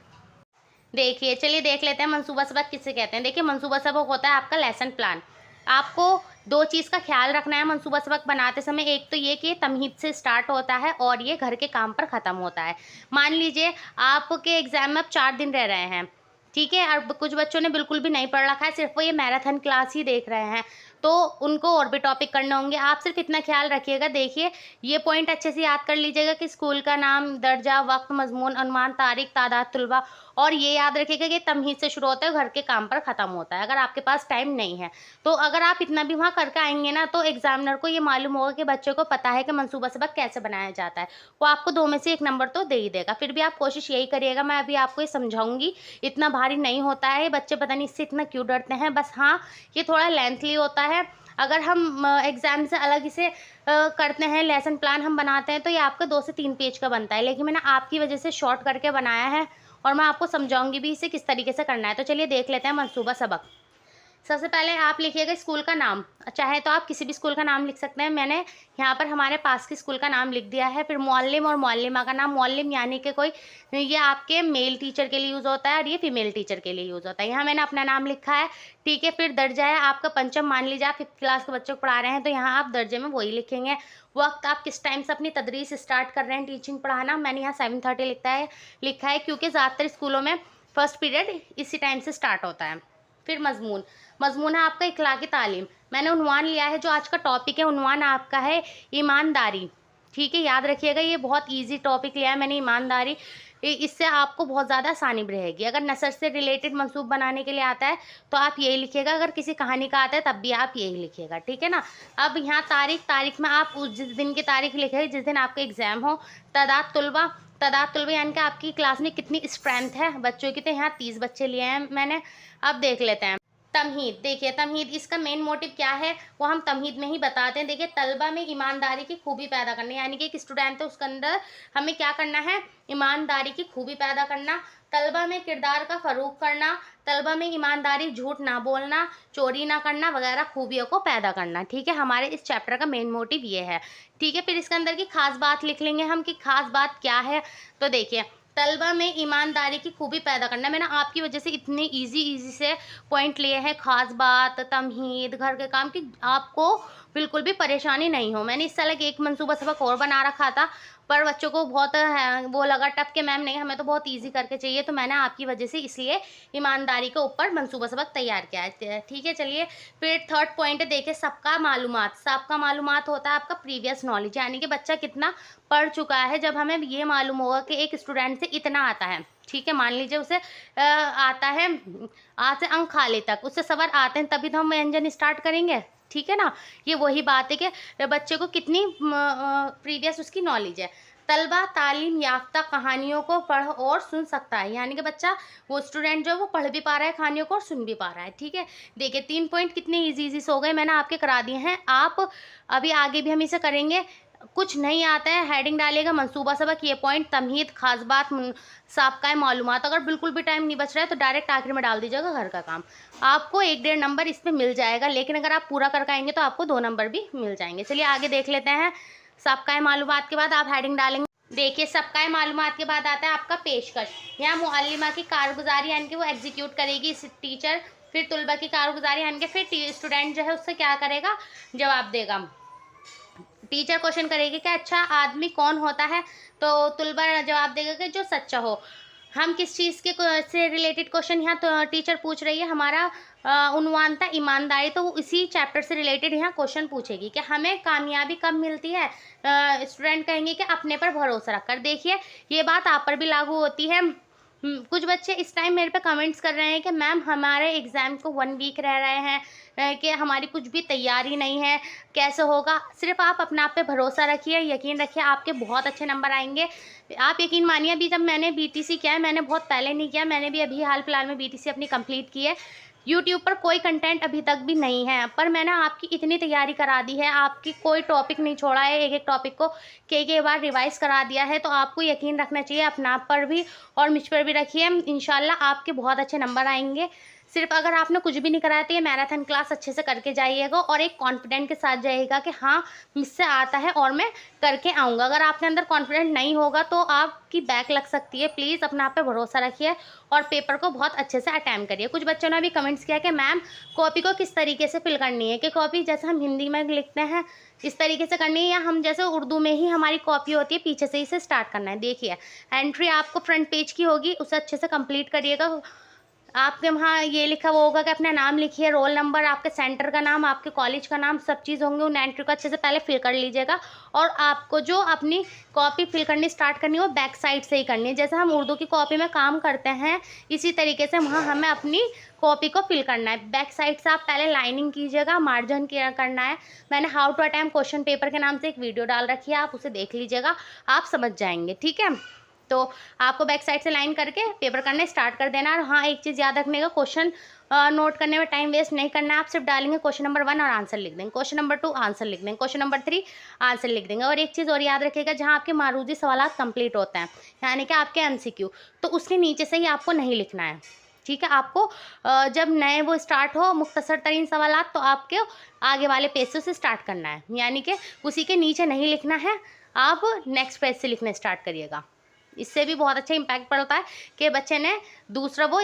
देखिए, चलिए देख लेते हैं मंसूबा सबक किसे कहते हैं। देखिए, मंसूबा सबक होता है आपका लेसन प्लान। आपको दो चीज़ का ख्याल रखना है मंसूबा सबक बनाते समय। एक तो ये कि तमहीद से स्टार्ट होता है और ये घर के काम पर ख़त्म होता है। मान लीजिए आपके एग्ज़ाम में अब 4 दिन रह रहे हैं, ठीक है, और कुछ बच्चों ने बिल्कुल भी नहीं पढ़ रखा है, सिर्फ वो ये मैराथन क्लास ही देख रहे हैं, तो उनको और भी टॉपिक करने होंगे। आप सिर्फ इतना ख्याल रखिएगा। देखिए, ये पॉइंट अच्छे से याद कर लीजिएगा कि स्कूल का नाम, दर्जा, वक्त, मजमून, अनुमान, तारीख, तादाद तुलबा, और ये याद रखिएगा कि तमहीद से शुरू होता है, घर के काम पर ख़त्म होता है। अगर आपके पास टाइम नहीं है तो अगर आप इतना भी वहाँ करके आएंगे ना, तो एग्जामिनर को ये मालूम होगा कि बच्चे को पता है कि मंसूबा सबक कैसे बनाया जाता है। वो आपको 2 में से 1 नंबर तो दे ही देगा। फिर भी आप कोशिश यही करिएगा, मैं अभी आपको ये समझाऊंगी, इतना भारी नहीं होता है। बच्चे पता नहीं इससे इतना क्यों डरते हैं, बस हाँ ये थोड़ा लेंथली होता है। अगर हम एग्ज़ाम से अलग इसे करते हैं, लेसन प्लान हम बनाते हैं, तो ये आपका 2 से 3 पेज का बनता है, लेकिन मैंने आपकी वजह से शॉर्ट करके बनाया है और मैं आपको समझाऊंगी भी इसे किस तरीके से करना है। तो चलिए देख लेते हैं मंसूबा सबक। सबसे पहले आप लिखिएगा स्कूल का नाम, चाहे तो आप किसी भी स्कूल का नाम लिख सकते हैं। मैंने यहाँ पर हमारे पास के स्कूल का नाम लिख दिया है। फिर मुअल्लिम और मुअल्लिमा का नाम। मुअल्लिम यानी कि कोई, ये आपके मेल टीचर के लिए यूज़ होता है और ये फीमेल टीचर के लिए यूज़ होता है। यहाँ मैंने अपना नाम लिखा है, ठीक है। फिर दर्जा है आपका पंचम, मान लीजिए आप 5th क्लास के बच्चों को पढ़ा रहे हैं तो यहाँ आप दर्जे में वही लिखेंगे। वक्त, आप किस टाइम से अपनी तदरीस स्टार्ट कर रहे हैं, टीचिंग पढ़ाना, मैंने यहाँ 7:30 लिखा है क्योंकि ज़्यादातर स्कूलों में फर्स्ट पीरियड इसी टाइम से स्टार्ट होता है। फिर मजमून, मजमून है आपका इखलाकी तालीम। मैंने उन्वान लिया है, जो आज का टॉपिक है उन्वान आपका है ईमानदारी, ठीक है, याद रखिएगा। ये बहुत इजी टॉपिक लिया है मैंने, ईमानदारी। इससे आपको बहुत ज़्यादा आसानी भी रहेगी। अगर नसर से रिलेटेड मंसूब बनाने के लिए आता है तो आप यही लिखिएगा, अगर किसी कहानी का आता है तब भी आप यही लिखिएगा, ठीक है ना। अब यहाँ तारीख में आप उस जिस दिन की तारीख लिखेंगे जिस दिन आपका एग्ज़ाम हो। तादाद तुलबा यानी कि आपकी क्लास में कितनी स्ट्रेंथ है बच्चों की, तो यहाँ 30 बच्चे लिए हैं मैंने। अब देख लेते हैं तमहीद। देखिए, तमहीद इसका मेन मोटिव क्या है वो हम तमहीद में ही बताते हैं। देखिए, तलबा में ईमानदारी की खूबी पैदा करनी, यानी कि एक स्टूडेंट है उसके अंदर हमें क्या करना है, ईमानदारी की खूबी पैदा करना। तलबा में किरदार का फ़रूग करना, तलबा में ईमानदारी, झूठ ना बोलना, चोरी ना करना वगैरह खूबियों को पैदा करना, ठीक है। हमारे इस चैप्टर का मेन मोटिव ये है, ठीक है। फिर इसके अंदर की खास बात लिख लेंगे हम कि खास बात क्या है। तो देखिए, तलबा में ईमानदारी की खूबी पैदा करना, मैंने आपकी वजह से इतने इजी से पॉइंट लिए हैं, खास बात, तमहीद, घर के काम, कि आपको बिल्कुल भी परेशानी नहीं हो। मैंने इससे अलग एक मंसूबा सबक और बना रखा था, पर बच्चों को बहुत वो लगा टफ के मैम नहीं, हमें तो बहुत इजी करके चाहिए, तो मैंने आपकी वजह से इसलिए ईमानदारी के ऊपर मंसूबा सबक तैयार किया है, ठीक है। चलिए फिर थर्ड पॉइंट है, देखिए सबका मालूमात। सबका मालूमात होता है आपका प्रीवियस नॉलेज, यानी कि बच्चा कितना पढ़ चुका है। जब हमें ये मालूम होगा कि एक स्टूडेंट से इतना आता है, ठीक है, मान लीजिए उसे आता है आ से अंक खाली तक, उससे सवाल आते हैं, तभी तो हम व्यंजन स्टार्ट करेंगे, ठीक है ना। ये वही बात है कि बच्चे को कितनी प्रीवियस उसकी नॉलेज है। तलबा तालीम याफ्ता कहानियों को पढ़ और सुन सकता है, यानी कि बच्चा, वो स्टूडेंट जो है वो पढ़ भी पा रहा है कहानियों को और सुन भी पा रहा है, ठीक है। देखिए 3 पॉइंट कितने इजी से हो गए, मैंने आपके करा दिए हैं। आप अभी आगे भी हम इसे करेंगे। कुछ नहीं आता है, हेडिंग डालिएगा मंसूबा सबक, ये पॉइंट, तमहीद, खास बात, साबका मालूमात। अगर बिल्कुल भी टाइम नहीं बच रहा है तो डायरेक्ट आखिर में डाल दीजिएगा घर का काम। आपको 1-1.5 नंबर इस पर मिल जाएगा, लेकिन अगर आप पूरा करके आएंगे तो आपको 2 नंबर भी मिल जाएंगे। चलिए आगे देख लेते हैं। साबका मालूमात के बाद आप हेडिंग डालेंगे। देखिए, सबका मालूमात के बाद आता है आपका पेशकश। यहाँ मुअल्लिमा की कारगुजारी, यानी कि वो एग्जीक्यूट करेगी इस टीचर। फिर तुलबा की कारगुजारी, यानी कि फिर स्टूडेंट जो है उससे क्या करेगा, जवाब देगा। टीचर क्वेश्चन करेगी कि अच्छा आदमी कौन होता है, तो तुलबा जवाब देगा कि जो सच्चा हो। हम किस चीज़ के से रिलेटेड क्वेश्चन यहाँ तो टीचर पूछ रही है, हमारा उन्वान था ईमानदारी, तो इसी चैप्टर से रिलेटेड यहाँ क्वेश्चन पूछेगी कि हमें कामयाबी कब मिलती है। स्टूडेंट कहेंगे कि अपने पर भरोसा रखकर। देखिए, ये बात आप पर भी लागू होती है। कुछ बच्चे इस टाइम मेरे पे कमेंट्स कर रहे हैं कि मैम हमारे एग्ज़ाम को 1 वीक रह रहे हैं, कि हमारी कुछ भी तैयारी नहीं है, कैसे होगा। सिर्फ आप अपने आप पे भरोसा रखिए, यकीन रखिए, आपके बहुत अच्छे नंबर आएंगे। आप यकीन मानिए, अभी जब मैंने BTC किया है, मैंने बहुत पहले नहीं किया, मैंने भी अभी हाल फिलहाल में BTC अपनी कंप्लीट की है, यूट्यूब पर कोई कंटेंट अभी तक भी नहीं है, पर मैंने आपकी इतनी तैयारी करा दी है, आपकी कोई टॉपिक नहीं छोड़ा है, एक एक टॉपिक को कई बार रिवाइज करा दिया है, तो आपको यकीन रखना चाहिए अपना आप पर भी और मुझ पर भी रखिए। इंशाल्लाह आपके बहुत अच्छे नंबर आएंगे। सिर्फ अगर आपने कुछ भी नहीं कराया तो ये मैराथन क्लास अच्छे से करके जाइएगा और एक कॉन्फिडेंट के साथ जाइएगा कि हाँ मुझसे आता है और मैं करके आऊँगा। अगर आपके अंदर कॉन्फिडेंट नहीं होगा तो आपकी बैक लग सकती है। प्लीज़ अपने आप पे भरोसा रखिए और पेपर को बहुत अच्छे से अटेम्प्ट करिए। कुछ बच्चों ने भी कमेंट्स किया कि मैम कॉपी को किस तरीके से फिल करनी है, कि कॉपी जैसे हम हिंदी में लिखते हैं इस तरीके से करनी है या हम जैसे उर्दू में ही हमारी कॉपी होती है पीछे से इसे स्टार्ट करना है। देखिए एंट्री आपको फ्रंट पेज की होगी, उसे अच्छे से कंप्लीट करिएगा। आपके वहाँ ये लिखा हुआ होगा कि अपना नाम लिखिए, रोल नंबर, आपके सेंटर का नाम, आपके कॉलेज का नाम, सब चीज़ होंगे। उन एंट्री को अच्छे से पहले फिल कर लीजिएगा और आपको जो अपनी कॉपी फिल करनी स्टार्ट करनी है वो बैक साइड से ही करनी है। जैसे हम उर्दू की कॉपी में काम करते हैं इसी तरीके से वहाँ हमें अपनी कॉपी को फिल करना है। बैक साइड से आप पहले लाइनिंग कीजिएगा, मार्जिन करना है। मैंने how to attempt question paper के नाम से एक वीडियो डाल रखी है, आप उसे देख लीजिएगा, आप समझ जाएंगे। ठीक है, तो आपको बैक साइड से लाइन करके पेपर करने स्टार्ट कर देना है। और हाँ एक चीज़ याद रखने का, क्वेश्चन नोट करने में टाइम वेस्ट नहीं करना है। आप सिर्फ डालेंगे क्वेश्चन नंबर 1 और आंसर लिख देंगे, क्वेश्चन नंबर 2 आंसर लिख देंगे, क्वेश्चन नंबर 3 आंसर लिख देंगे। और एक चीज़ और याद रखिएगा, जहाँ आपके मारूजी सवाल कंप्लीट होते हैं यानी कि आपके MCQ, तो उसके नीचे से ही आपको नहीं लिखना है। ठीक है, आपको जब नए वो स्टार्ट हो मुख्तसर तरीन सवाल, तो आपके आगे वाले पेज से उसे स्टार्ट करना है, यानी कि उसी के नीचे नहीं लिखना है, आप नेक्स्ट पेज से लिखना स्टार्ट करिएगा। इससे भी बहुत अच्छा इम्पैक्ट पड़ता है कि बच्चे ने दूसरा वो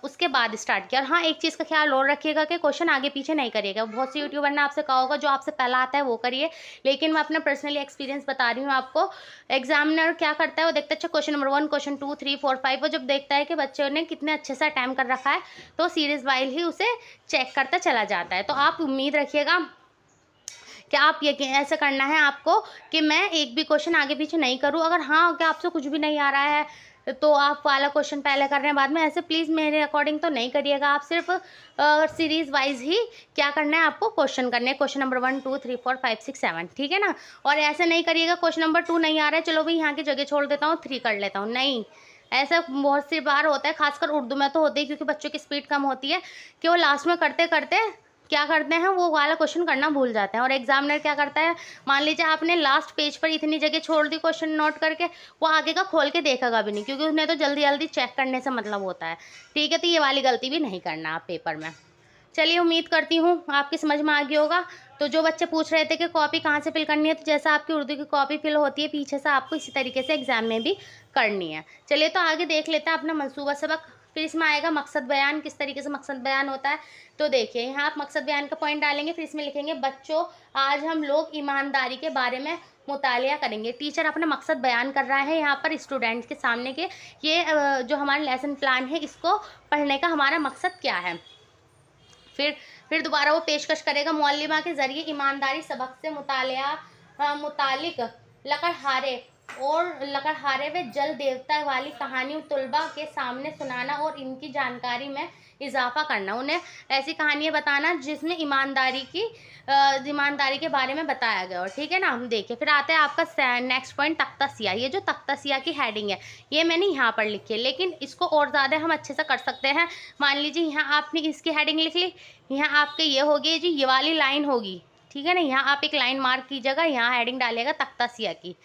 उसके बाद स्टार्ट किया। और हाँ एक चीज़ का ख्याल और रखिएगा कि क्वेश्चन आगे पीछे नहीं करिएगा। बहुत से यूट्यूबर ने आपसे कहा होगा जो आपसे पहला आता है वो करिए, लेकिन मैं अपना पर्सनली एक्सपीरियंस बता रही हूँ आपको। एग्जामिनर क्या करता है, वो देखता है अच्छा क्वेश्चन नंबर 1, क्वेश्चन 2, 3, 4, 5, वो जब देखता है कि बच्चों ने कितने अच्छे से अटैम्प्ट कर रखा है तो सीरीज वाइज ही उसे चेक करता चला जाता है। तो आप उम्मीद रखिएगा कि आप ये ऐसे करना है आपको कि मैं एक भी क्वेश्चन आगे पीछे नहीं करूं। अगर हाँ कि आपसे कुछ भी नहीं आ रहा है तो आप वाला क्वेश्चन पहले कर रहे हैं बाद में, ऐसे प्लीज़ मेरे अकॉर्डिंग तो नहीं करिएगा। आप सिर्फ सीरीज़ वाइज ही क्या करना है आपको क्वेश्चन करने हैं, क्वेश्चन नंबर 1, 2, 3, 4, 5, 6, 7, ठीक है ना। और ऐसे नहीं करिएगा क्वेश्चन नंबर 2 नहीं आ रहा है चलो भाई यहाँ की जगह छोड़ देता हूँ 3 कर लेता हूँ, नहीं। ऐसा बहुत सी बार होता है, खासकर उर्दू में तो होता है क्योंकि बच्चों की स्पीड कम होती है कि वो लास्ट में करते करते क्या करते हैं वो वाला क्वेश्चन करना भूल जाते हैं। और एग्जामिनर क्या करता है, मान लीजिए आपने लास्ट पेज पर इतनी जगह छोड़ दी क्वेश्चन नोट करके, वो आगे का खोल के देखेगा भी नहीं क्योंकि उसने तो जल्दी जल्दी चेक करने से मतलब होता है। ठीक है, तो ये वाली गलती भी नहीं करना आप पेपर में। चलिए उम्मीद करती हूँ आपकी समझ में आ गई होगा। तो जो बच्चे पूछ रहे थे कि कॉपी कहाँ से फिल करनी है, तो जैसा आपकी उर्दू की कॉपी फिल होती है पीछे से आपको इसी तरीके से एग्जाम में भी करनी है। चलिए तो आगे देख लेते हैं अपना मंसूबा सबक। फिर इसमें आएगा मकसद बयान, किस तरीके से मकसद बयान होता है। तो देखिए यहाँ आप मकसद बयान का पॉइंट डालेंगे, फिर इसमें लिखेंगे बच्चों आज हम लोग ईमानदारी के बारे में मुतालिया करेंगे। टीचर अपना मकसद बयान कर रहा है यहाँ पर स्टूडेंट्स के सामने के ये जो हमारा लेसन प्लान है इसको पढ़ने का हमारा मकसद क्या है। फिर दोबारा वो पेशकश करेगा मुअल्लिमा के ज़रिए ईमानदारी सबक से मुतालिक लकड़हारे व जल देवता वाली कहानी तलबा के सामने सुनाना और इनकी जानकारी में इजाफा करना। उन्हें ऐसी कहानियाँ बताना जिसमें ईमानदारी के बारे में बताया गया हो। ठीक है ना, हम देखिए फिर आता है आपका नेक्स्ट पॉइंट तख्ता सिया। ये जो तख्ता सिया की हेडिंग है ये मैंने यहाँ पर लिखी है, लेकिन इसको और ज़्यादा हम अच्छे से कर सकते हैं। मान लीजिए यहाँ आपने इसकी हेडिंग लिख ली, यहाँ आपके ये होगी जी ये वाली लाइन होगी, ठीक है ना। यहाँ आप एक लाइन मार्क कीजिएगा, यहाँ हेडिंग डालिएगा तख्ता सिया की,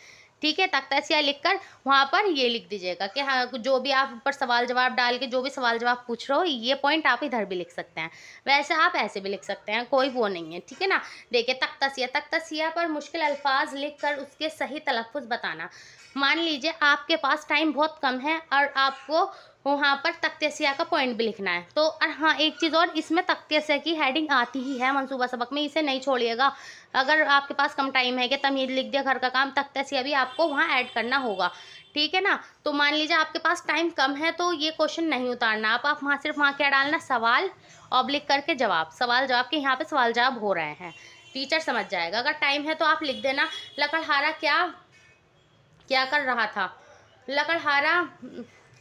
ठीक है। तख्ता सिया लिखकर वहाँ पर ये लिख दीजिएगा कि हाँ जो भी आप ऊपर सवाल जवाब डाल के जो भी सवाल जवाब पूछ रहे हो ये पॉइंट आप इधर भी लिख सकते हैं, वैसे आप ऐसे भी लिख सकते हैं, कोई वो नहीं है, ठीक है ना। देखिए तख्ता सिया पर मुश्किल अल्फाज लिख कर उसके सही तलफ़ुज़ बताना। मान लीजिए आपके पास टाइम बहुत कम है और आपको वहाँ पर तख्ते सिया का पॉइंट भी लिखना है। तो हाँ एक चीज़ और, इसमें तख्ते सिया की हेडिंग आती ही है मंसूबा सबक में, इसे नहीं छोड़िएगा। अगर आपके पास कम टाइम है कि तमीज़ लिख दिया घर का काम, तख्ते सिया भी आपको वहाँ ऐड करना होगा, ठीक है ना। तो मान लीजिए आपके पास टाइम कम है तो ये क्वेश्चन नहीं उतारना आप वहाँ सिर्फ वहाँ क्या डालना, सवाल ऑब्लिक करके जवाब, सवाल जवाब के यहाँ पर सवाल जवाब हो रहे हैं, टीचर समझ जाएगा। अगर टाइम है तो आप लिख देना लकड़हारा क्या कर रहा था,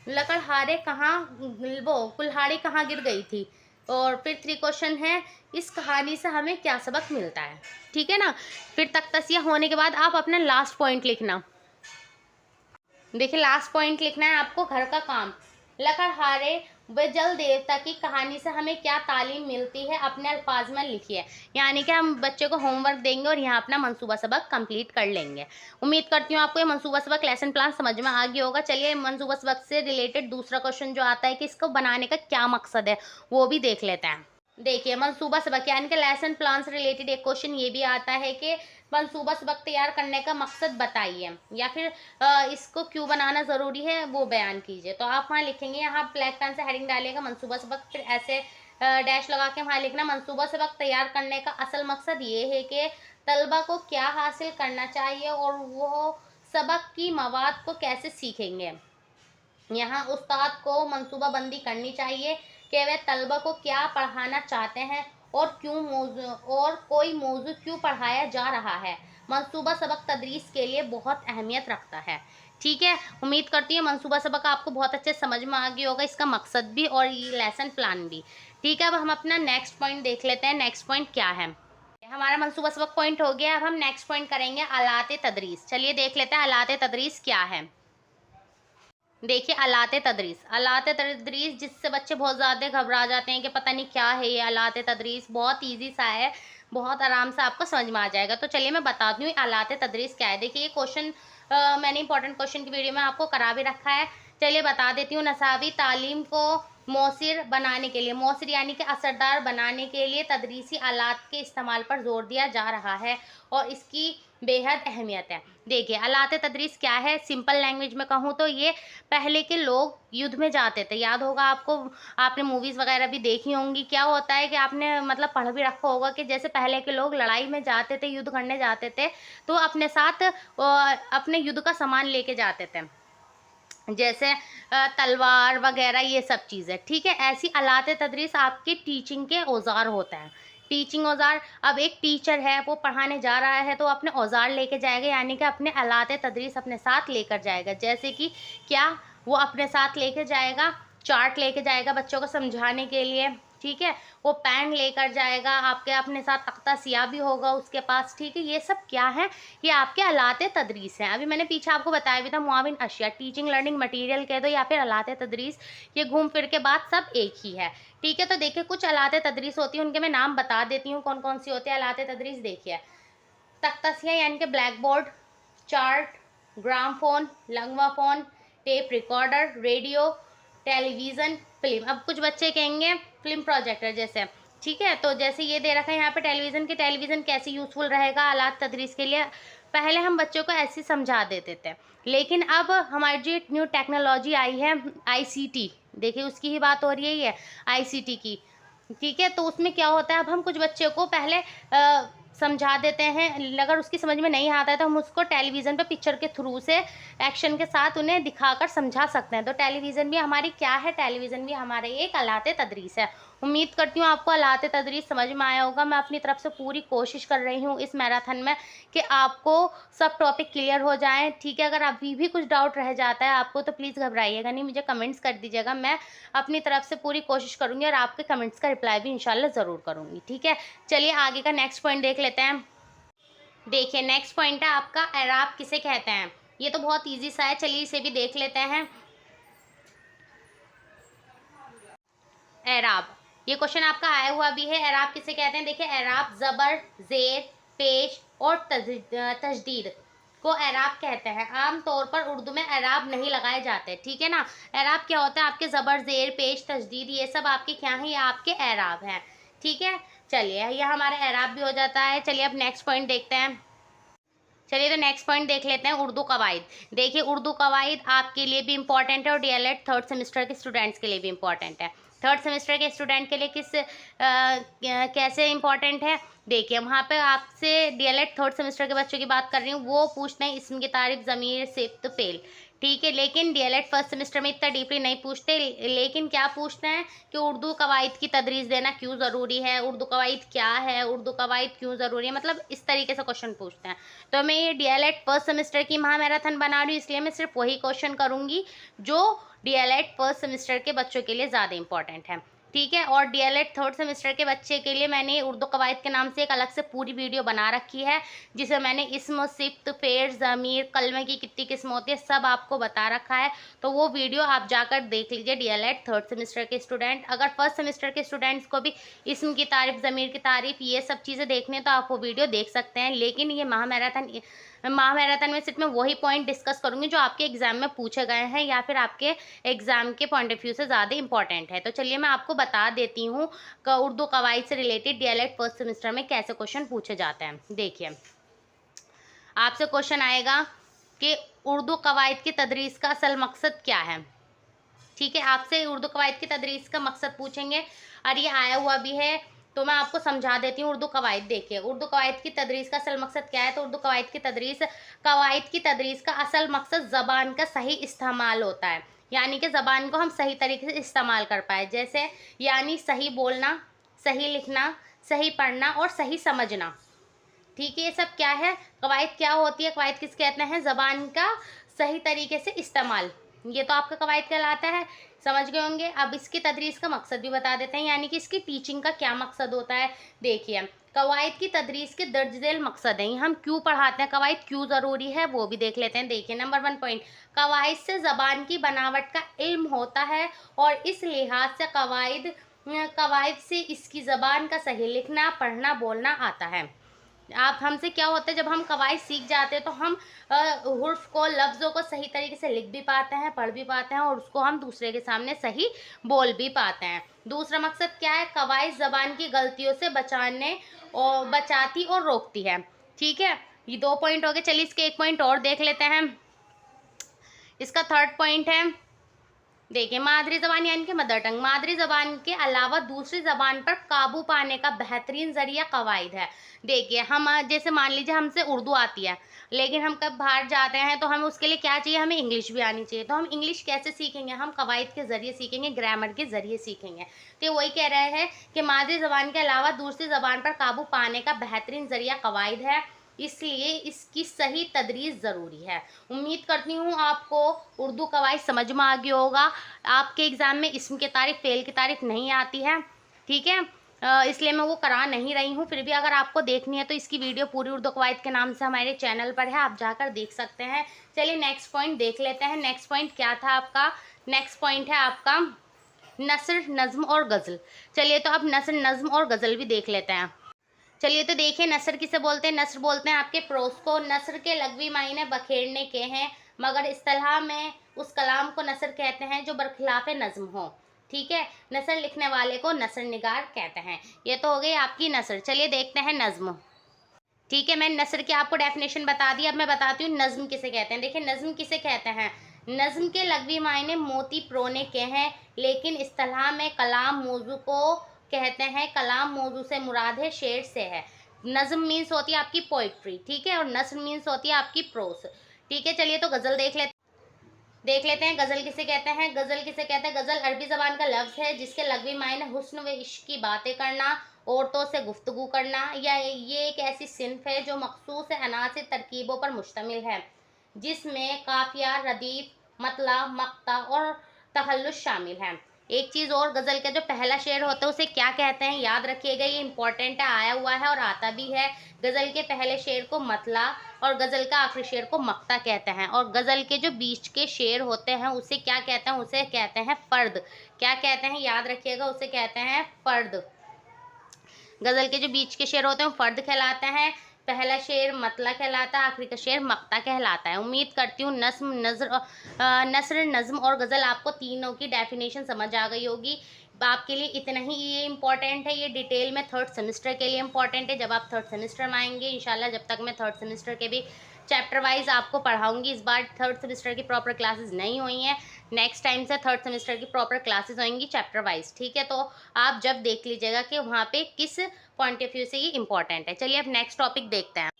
लकड़हारे कहाँ, वो कुल्हाड़ी कहाँ गिर गई थी। और फिर 3 क्वेश्चन है इस कहानी से हमें क्या सबक मिलता है, ठीक है ना। फिर तख्ता होने के बाद आप अपना लास्ट पॉइंट लिखना। देखिए लास्ट पॉइंट लिखना है आपको घर का काम। लकड़हारे वह जल देवता की कहानी से हमें क्या तालीम मिलती है, अपने अल्फाज में लिखिए। यानी कि हम बच्चे को होमवर्क देंगे और यहाँ अपना मनसूबा सबक कंप्लीट कर लेंगे। उम्मीद करती हूँ आपको ये मनसूबा सबक लेसन प्लान समझ में आ गया होगा। चलिए मनसूबा सबक से रिलेटेड दूसरा क्वेश्चन जो आता है कि इसको बनाने का क्या मकसद है, वो भी देख लेते हैं। देखिए मनसूबा सबक यानी कि लेसन प्लान से रिलेटेड एक क्वेश्चन ये भी आता है कि मनसूबा सबक तैयार करने का मकसद बताइए, या फिर इसको क्यों बनाना ज़रूरी है वो बयान कीजिए। तो आप वहाँ लिखेंगे, यहाँ ब्लैक पेन से हेडिंग डालिएगा मनसूबा सबक, फिर ऐसे डैश लगा के वहाँ लिखना मनसूबा सबक तैयार करने का असल मकसद ये है कि तलबा को क्या हासिल करना चाहिए और वो सबक की मवाद को कैसे सीखेंगे। यहाँ उस्ताद को मनसूबा बंदी करनी चाहिए कि वे तलबा को क्या पढ़ाना चाहते हैं और क्यों मौजू और कोई मौजू क्यों पढ़ाया जा रहा है। मनसूबा सबक तदरीस के लिए बहुत अहमियत रखता है। ठीक है, उम्मीद करती हूँ मनसूबा सबक आपको बहुत अच्छे समझ में आ गया होगा, इसका मकसद भी और ये लेसन प्लान भी। ठीक है, अब हम अपना नेक्स्ट पॉइंट देख लेते हैं। नेक्स्ट पॉइंट क्या है, हमारा मनसूबा सबक पॉइंट हो गया। अब हम नेक्स्ट पॉइंट करेंगे आलाते तदरीस। चलिए देख लेते हैं आलाते तदरीस क्या है। देखिए आलाते तदरीस जिससे बच्चे बहुत ज़्यादा घबरा जाते हैं कि पता नहीं क्या है ये आलाते तदरीस। बहुत इजी सा है, बहुत आराम से आपको समझ में आ जाएगा। तो चलिए मैं बताती हूँ आलाते तदरीस क्या है। देखिए ये क्वेश्चन मैंने इंपॉर्टेंट क्वेश्चन की वीडियो में आपको करा भी रखा है। चलिए बता देती हूँ। नसाबी तालीम को मौसर बनाने के लिए, मौसर यानी कि असरदार बनाने के लिए तदरीसी आलात के इस्तेमाल पर जोर दिया जा रहा है और इसकी बेहद अहमियत है। देखिए आलाते तदरीस क्या है, सिंपल लैंग्वेज में कहूँ तो ये पहले के लोग युद्ध में जाते थे, याद होगा आपको, आपने मूवीज़ वगैरह भी देखी होंगी। क्या होता है कि आपने मतलब पढ़ भी रखा होगा कि जैसे पहले के लोग लड़ाई में जाते थे, युद्ध करने जाते थे, तो अपने साथ अपने युद्ध का सामान लेके जाते थे, जैसे तलवार वगैरह ये सब चीज़ें। ठीक है, ऐसी आलाते तदरीस आपके टीचिंग के औजार होते हैं। टीचिंग औजार, अब एक टीचर है वो पढ़ाने जा रहा है तो अपने औजार लेके जाएगा, यानी कि अपने आलाते तदरीस अपने साथ लेकर जाएगा। जैसे कि क्या वो अपने साथ लेके जाएगा, चार्ट लेके जाएगा बच्चों को समझाने के लिए। ठीक है, वो पेन लेकर जाएगा, आपके अपने साथ तख्ता सियाह भी होगा उसके पास। ठीक है, ये सब क्या है, ये आपके आलाते तदरीस हैं। अभी मैंने पीछे आपको बताया भी था, मुआविन अशिया, टीचिंग लर्निंग मटेरियल कह दो या फिर आलाते तदरीस, ये घूम फिर के बाद सब एक ही है। ठीक है, तो देखिए कुछ आलाते तदरीस होती है, उनके मैं नाम बता देती हूँ कौन कौन सी होती है आलाते तदरीस। देखिए तख्ता सियाह यानी कि blackboard, chart, gramophone, linguaphone, tape recorder, radio, television, film. अब कुछ बच्चे कहेंगे फिल्म प्रोजेक्टर जैसे। ठीक है, तो जैसे ये दे रखा है यहाँ पे टेलीविज़न, की टेलीविज़न कैसे यूज़फुल रहेगा आलात तदरीस के लिए। पहले हम बच्चों को ऐसे समझा देते थे, लेकिन अब हमारी जो न्यू टेक्नोलॉजी आई है आईसीटी, देखिए उसकी ही बात हो रही है आईसीटी की। ठीक है, तो उसमें क्या होता है, अब हम कुछ बच्चे को पहले समझा देते हैं, अगर उसकी समझ में नहीं आता है तो हम उसको टेलीविज़न पे पिक्चर के थ्रू से एक्शन के साथ उन्हें दिखाकर समझा सकते हैं। तो टेलीविज़न भी हमारी क्या है, टेलीविज़न भी हमारे एक आलाते तदरीस है। उम्मीद करती हूँ आपको आलाते तदरीस समझ में आया होगा। मैं अपनी तरफ से पूरी कोशिश कर रही हूँ इस मैराथन में कि आपको सब टॉपिक क्लियर हो जाएं। ठीक है, अगर अभी भी कुछ डाउट रह जाता है आपको तो प्लीज़ घबराइएगा नहीं, मुझे कमेंट्स कर दीजिएगा। मैं अपनी तरफ से पूरी कोशिश करूँगी और आपके कमेंट्स का रिप्लाई भी इंशाल्लाह ज़रूर करूँगी। ठीक है, चलिए आगे का नेक्स्ट पॉइंट देख लेते हैं। देखिए नेक्स्ट पॉइंट है आपका एराब किसे कहते हैं। ये तो बहुत ईजी सा है, चलिए इसे भी देख लेते हैं। एराब, ये क्वेश्चन आपका आया हुआ भी है, एराब किसे कहते हैं। देखिए एराब ज़बर, ज़ेर, पेश और तजदीद को एराब कहते हैं। आम तौर पर उर्दू में एराब नहीं लगाए जाते। ठीक है ना, एराब क्या होता है, आपके ज़बर, ज़ेर, पेश, तजदीद ये सब आपके क्या हैं, ये आपके एराब हैं। ठीक है, चलिए यह हमारा एराब भी हो जाता है। चलिए अब नेक्स्ट पॉइंट देखते हैं। चलिए तो नेक्स्ट पॉइंट देख लेते हैं, उर्दू कवायद। देखिए उर्दू कवायद आपके लिए भी इंपॉर्टेंट है और डीएलएड थर्ड सेमेस्टर के स्टूडेंट्स के लिए भी इंपॉर्टेंट है। थर्ड सेमेस्टर के स्टूडेंट के लिए कैसे इंपॉर्टेंट है, देखिए वहाँ पे आपसे डीएलएड थर्ड सेमेस्टर के बच्चों की बात कर रही हूँ, वो पूछते हैं इसम की तारीफ, ज़मीर, सिफ्त, फेल। ठीक है, लेकिन डीएलएड फर्स्ट सेमेस्टर में इतना डीपली नहीं पूछते, लेकिन क्या पूछते हैं कि उर्दू कवायद की तदरीस देना क्यों ज़रूरी है, उर्दू कवायद क्या है, उर्दू कवायद क्यों ज़रूरी है, मतलब इस तरीके से क्वेश्चन पूछते हैं। तो मैं ये डीएलएड फर्स्ट सेमेस्टर की महा मैराथन बना रही हूँ, इसलिए मैं सिर्फ वही क्वेश्चन करूँगी जो डीएलएड फर्स्ट सेमेस्टर के बच्चों के लिए ज़्यादा इंपॉर्टेंट है। ठीक है। और डीएलएड थर्ड सेमेस्टर के बच्चे के लिए मैंने उर्दू कवायद के नाम से एक अलग से पूरी वीडियो बना रखी है, जिसे मैंने इस्म, सिफ्त, फेर, ज़मीर, कलमे की कितनी किस्म होती है सब आपको बता रखा है। तो वो वीडियो आप जाकर देख लीजिए डीएलएड थर्ड सेमेस्टर के स्टूडेंट। अगर फर्स्ट सेमेस्टर के स्टूडेंट्स को भी इस्म की तारीफ, ज़मीर की तारीफ, ये सब चीज़ें देखनी है तो आप वो वीडियो देख सकते हैं। लेकिन ये महामैराथन में सिर्फ मैं वही पॉइंट डिस्कस करूंगी जो आपके एग्जाम में पूछे गए हैं या फिर आपके एग्जाम के पॉइंट ऑफ व्यू से ज़्यादा इंपॉर्टेंट है। तो चलिए मैं आपको बता देती हूँ उर्दू कवायद से रिलेटेड डीएलएड फर्स्ट सेमेस्टर में कैसे क्वेश्चन पूछे जाते हैं। देखिए, आपसे क्वेश्चन आएगा कि उर्दू कवायद की तदरीस का असल मकसद क्या है। ठीक है, आपसे उर्दू कवायद की तदरीस का मकसद पूछेंगे और ये आया हुआ भी है, तो मैं आपको समझा देती हूँ उर्दू कवायद। देखिए, उर्दू कवायद की तदरीस का असल मकसद क्या है। तो उर्दू कवायद की तदरीस का असल मकसद ज़बान का सही इस्तेमाल होता है, यानी कि ज़बान को हम सही तरीके से इस्तेमाल कर पाए। जैसे यानी सही बोलना, सही लिखना, सही पढ़ना और सही समझना। ठीक है, ये सब क्या है, कवायद क्या होती है, कवायद किस कहते हैं, ज़बान का सही तरीके से इस्तेमाल, ये तो आपका कवायद कहलाता है। समझ गए होंगे। अब इसकी तदरीस का मकसद भी बता देते हैं, यानी कि इसकी टीचिंग का क्या मकसद होता है। देखिए, कवायद की तदरीस के दर्ज झेल मकसद हैं, हम क्यों पढ़ाते हैं, कवायद क्यों ज़रूरी है वो भी देख लेते हैं। देखिए, नंबर 1 पॉइंट, कवायद से ज़बान की बनावट का इल्म होता है और इस लिहाज से कवायद से इसकी ज़बान का सही लिखना, पढ़ना, बोलना आता है। आप हमसे क्या होता है, जब हम कवायद सीख जाते हैं तो हम हुर्फ को, लफ्ज़ों को सही तरीके से लिख भी पाते हैं, पढ़ भी पाते हैं और उसको हम दूसरे के सामने सही बोल भी पाते हैं। दूसरा मकसद क्या है, कवायद ज़बान की गलतियों से बचाती और रोकती है। ठीक है, ये 2 पॉइंट हो गए। चलिए इसके 1 पॉइंट और देख लेते हैं। इसका 3rd पॉइंट है, देखिए, मादरी ज़बान यानी कि मदर टंग, मादरी ज़बान के अलावा दूसरी ज़बान पर काबू पाने का बेहतरीन ज़रिया कवायद है। देखिए, हम जैसे मान लीजिए हमसे उर्दू आती है, लेकिन हम कब बाहर जाते हैं तो हमें उसके लिए क्या चाहिए, हमें इंग्लिश भी आनी चाहिए। तो हम इंग्लिश कैसे सीखेंगे, हम कवायद के ज़रिए सीखेंगे, ग्रामर के ज़रिए सीखेंगे। तो वही कह रहे हैं कि मादरी ज़बान के अलावा दूसरी ज़बान पर काबू पाने का बेहतरीन ज़रिया कवायद है, इसलिए इसकी सही तदरीस ज़रूरी है। उम्मीद करती हूँ आपको उर्दू कवायद समझ में आ गया होगा। आपके एग्ज़ाम में इस्म की तारीफ, फ़ेल की तारीफ नहीं आती है, ठीक है, इसलिए मैं वो करा नहीं रही हूँ। फिर भी अगर आपको देखनी है तो इसकी वीडियो पूरी उर्दू कवायद के नाम से हमारे चैनल पर है, आप जाकर देख सकते हैं। चलिए नेक्स्ट पॉइंट देख लेते हैं। नेक्स्ट पॉइंट क्या था आपका, नेक्स्ट पॉइंट है आपका नस्र, नज़्म और गज़ल। चलिए तो अब नस्र, नज़्म और गज़ल भी देख लेते हैं। चलिए तो देखिए, नसर किसे बोलते हैं। नसर बोलते हैं आपके प्रोस को। नसर के लग़वी मायने बखेरने के हैं, मगर इस्तिलाह में उस कलाम को नसर कहते हैं जो बरखिलाफ़ नज़्म हो। ठीक है, नसर लिखने वाले को नसर निगार कहते हैं। ये तो हो गई आपकी नसर। चलिए देखते हैं नज़्म। ठीक है, मैंने नसर की आपको डेफिनेशन बता दी, अब मैं बताती हूँ नज़्म किसे कहते हैं। देखिए, नज़्म किसे कहते हैं। नज़्म के लग़वी मायने मोती परोने के हैं, लेकिन इस्तिलाह में कलाम मौजू को कहते हैं। कलाम मौजू से मुराद है, शेर से है। नज़्म मीन्स होती है आपकी पोइट्री, ठीक है, और नस्र मीन्स होती है आपकी प्रोस। ठीक है, चलिए तो गज़ल देख लेते हैं। गज़ल किसे कहते हैं। गज़ल किसे कहते हैं, गज़ल अरबी ज़बान का लफ्ज़ है जिसके लग़वी मायने हुस्न व इश्क की बातें करना, औरतों से गुफ्तगू करना, या ये एक ऐसी सिन्फ है जो मखसूस अनासिर तरकीबों पर मुश्तमिल है, जिसमें काफ़िया, रदीफ, मतला, मक्ता और तहल्लुस शामिल हैं। एक चीज़ और, गज़ल का जो पहला शेर होता है उसे क्या कहते हैं, याद रखिएगा, ये इंपॉर्टेंट है, आया हुआ है और आता भी है। गज़ल के पहले शेर को मतला और गज़ल का आखिरी शेर को मक्ता कहते हैं। और गज़ल के जो बीच के शेर होते हैं उसे क्या कहते हैं, उसे कहते हैं फ़र्द। क्या कहते हैं, याद रखिएगा, उसे कहते हैं फ़र्द। गज़ल के जो बीच के शेर होते हैं वो फ़र्द कहलाते हैं, पहला शेर मतला कहलाता है, आखिरी का शेर मक्ता कहलाता है। उम्मीद करती हूँ नस्र, नज़्म और गज़ल आपको तीनों की डेफिनेशन समझ आ गई होगी। आपके लिए इतना ही ये इंपॉर्टेंट है, ये डिटेल में 3rd सेमेस्टर के लिए इंपॉर्टेंट है। जब आप 3rd सेमेस्टर में आएंगे इंशाल्लाह, जब तक मैं 3rd सेमेस्टर के भी चैप्टर वाइज आपको पढ़ाऊंगी। इस बार 3rd सेमेस्टर की प्रॉपर क्लासेस नहीं हुई हैं, नेक्स्ट टाइम से 3rd सेमेस्टर की प्रॉपर क्लासेस होंगी चैप्टर वाइज। ठीक है, तो आप जब देख लीजिएगा कि वहाँ पे किस पॉइंट ऑफ व्यू से ये इंपॉर्टेंट है। चलिए अब नेक्स्ट टॉपिक देखते हैं।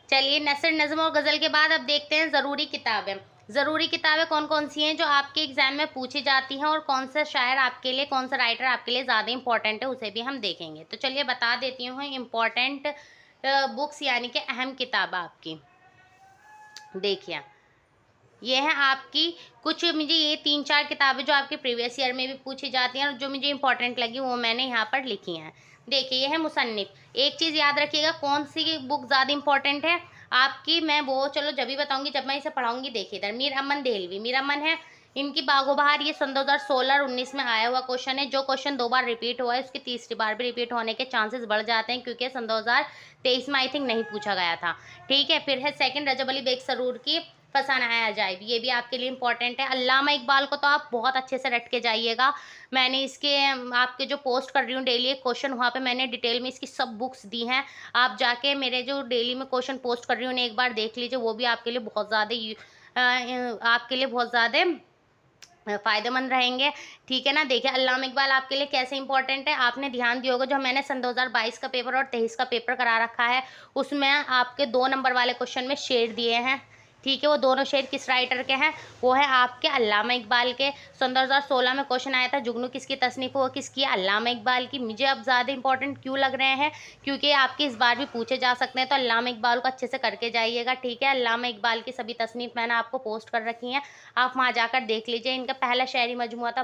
चलिए, नसर, नज़्म और गज़ल के बाद अब देखते हैं ज़रूरी किताबें। ज़रूरी किताबें कौन कौन सी हैं जो आपके एग्ज़ाम में पूछी जाती हैं, और कौन सा शायर आपके लिए, कौन सा राइटर आपके लिए ज़्यादा इंपॉर्टेंट है, उसे भी हम देखेंगे। तो चलिए बता देती हूँ इम्पॉर्टेंट बुक्स यानी कि अहम किताब आपकी। देखिए, ये है आपकी कुछ, मुझे ये 3-4 किताबें जो आपके प्रीवियस ईयर में भी पूछी जाती हैं और जो मुझे इंपॉर्टेंट लगी वो मैंने यहाँ पर लिखी हैं। देखिए, ये है मुसन्निफ। एक चीज़ याद रखिएगा, कौन सी बुक ज़्यादा इंपॉर्टेंट है आपकी, मैं वो चलो जब भी बताऊँगी जब मैं इसे पढ़ाऊँगी। देखिए इधर मीर अमन देहलवी, मीर अमन है, इनकी बागोबहार, ये सन 2016 और 19 में आया हुआ क्वेश्चन है। जो क्वेश्चन 2 बार रिपीट हुआ है उसकी तीसरी बार भी रिपीट होने के चांसेस बढ़ जाते हैं, क्योंकि सन 2023 में आई थिंक नहीं पूछा गया था। ठीक है, फिर है सेकंड रजब अली बेग सरूर की फसाना है अजायब, ये भी आपके लिए इंपॉर्टेंट है। अल्लामा इकबाल को तो आप बहुत अच्छे से रट के जाइएगा। मैंने इसके आपके जो पोस्ट कर रही हूँ डेली एक क्वेश्चन, वहाँ पे मैंने डिटेल में इसकी सब बुक्स दी हैं। आप जाके मेरे जो डेली में क्वेश्चन पोस्ट कर रही हूँ उन्हें एक बार देख लीजिए, वो भी आपके लिए बहुत ज़्यादा फ़ायदेमंद रहेंगे। ठीक है ना। देखिए अल्लामा इकबाल आपके लिए कैसे इंपॉर्टेंट है, आपने ध्यान दिया होगा जो मैंने सन 2022 का पेपर और 23 का पेपर करा रखा है, उसमें आपके 2 नंबर वाले क्वेश्चन में शेड दिए हैं। ठीक है, वो दोनों शेर किस राइटर के हैं, वो है आपके अल्लामा इकबाल के। सन 2016 में क्वेश्चन आया था जुगनू किसकी तसनीफ वो किसकी, अल्लामा इकबाल की। मुझे अब ज़्यादा इंपॉर्टेंट क्यों लग रहे हैं, क्योंकि आपके इस बार भी पूछे जा सकते हैं, तो अल्लामा इकबाल को अच्छे से करके जाइएगा। ठीक है, अल्लामा इकबाल की सभी तसनीफ मैंने आपको पोस्ट कर रखी हैं, आप वहाँ जाकर देख लीजिए। इनका पहला शायरी मजमुआ था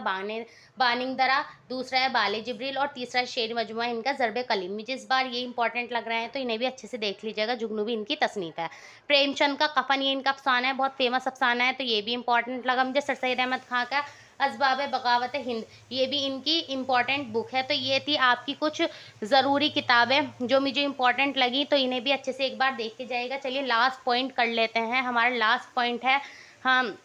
बानिंग दरा, दूसरा है बाले जिब्रील और तीसरा शेर मजमुआ इनका ज़रबे कलीम। मुझे इस बार ये इंपॉर्टेंट लग रहे हैं, तो इन्हें भी अच्छे से देख लीजिएगा। जुगनू भी इनकी तसनीफ है। प्रेमचंद का कफन, ये इनका अफसाना है, बहुत फेमस अफसाना है, तो ये भी इंपॉर्टेंट लगा मुझे। सर सैयद अहमद खां का असबाब बगावत हिंद, ये भी इनकी इम्पॉर्टेंट बुक है। तो ये थी आपकी कुछ ज़रूरी किताबें जो मुझे इम्पॉर्टेंट लगी, तो इन्हें भी अच्छे से एक बार देख के जाइएगा। चलिए लास्ट पॉइंट कर लेते हैं। हमारा लास्ट पॉइंट है, हम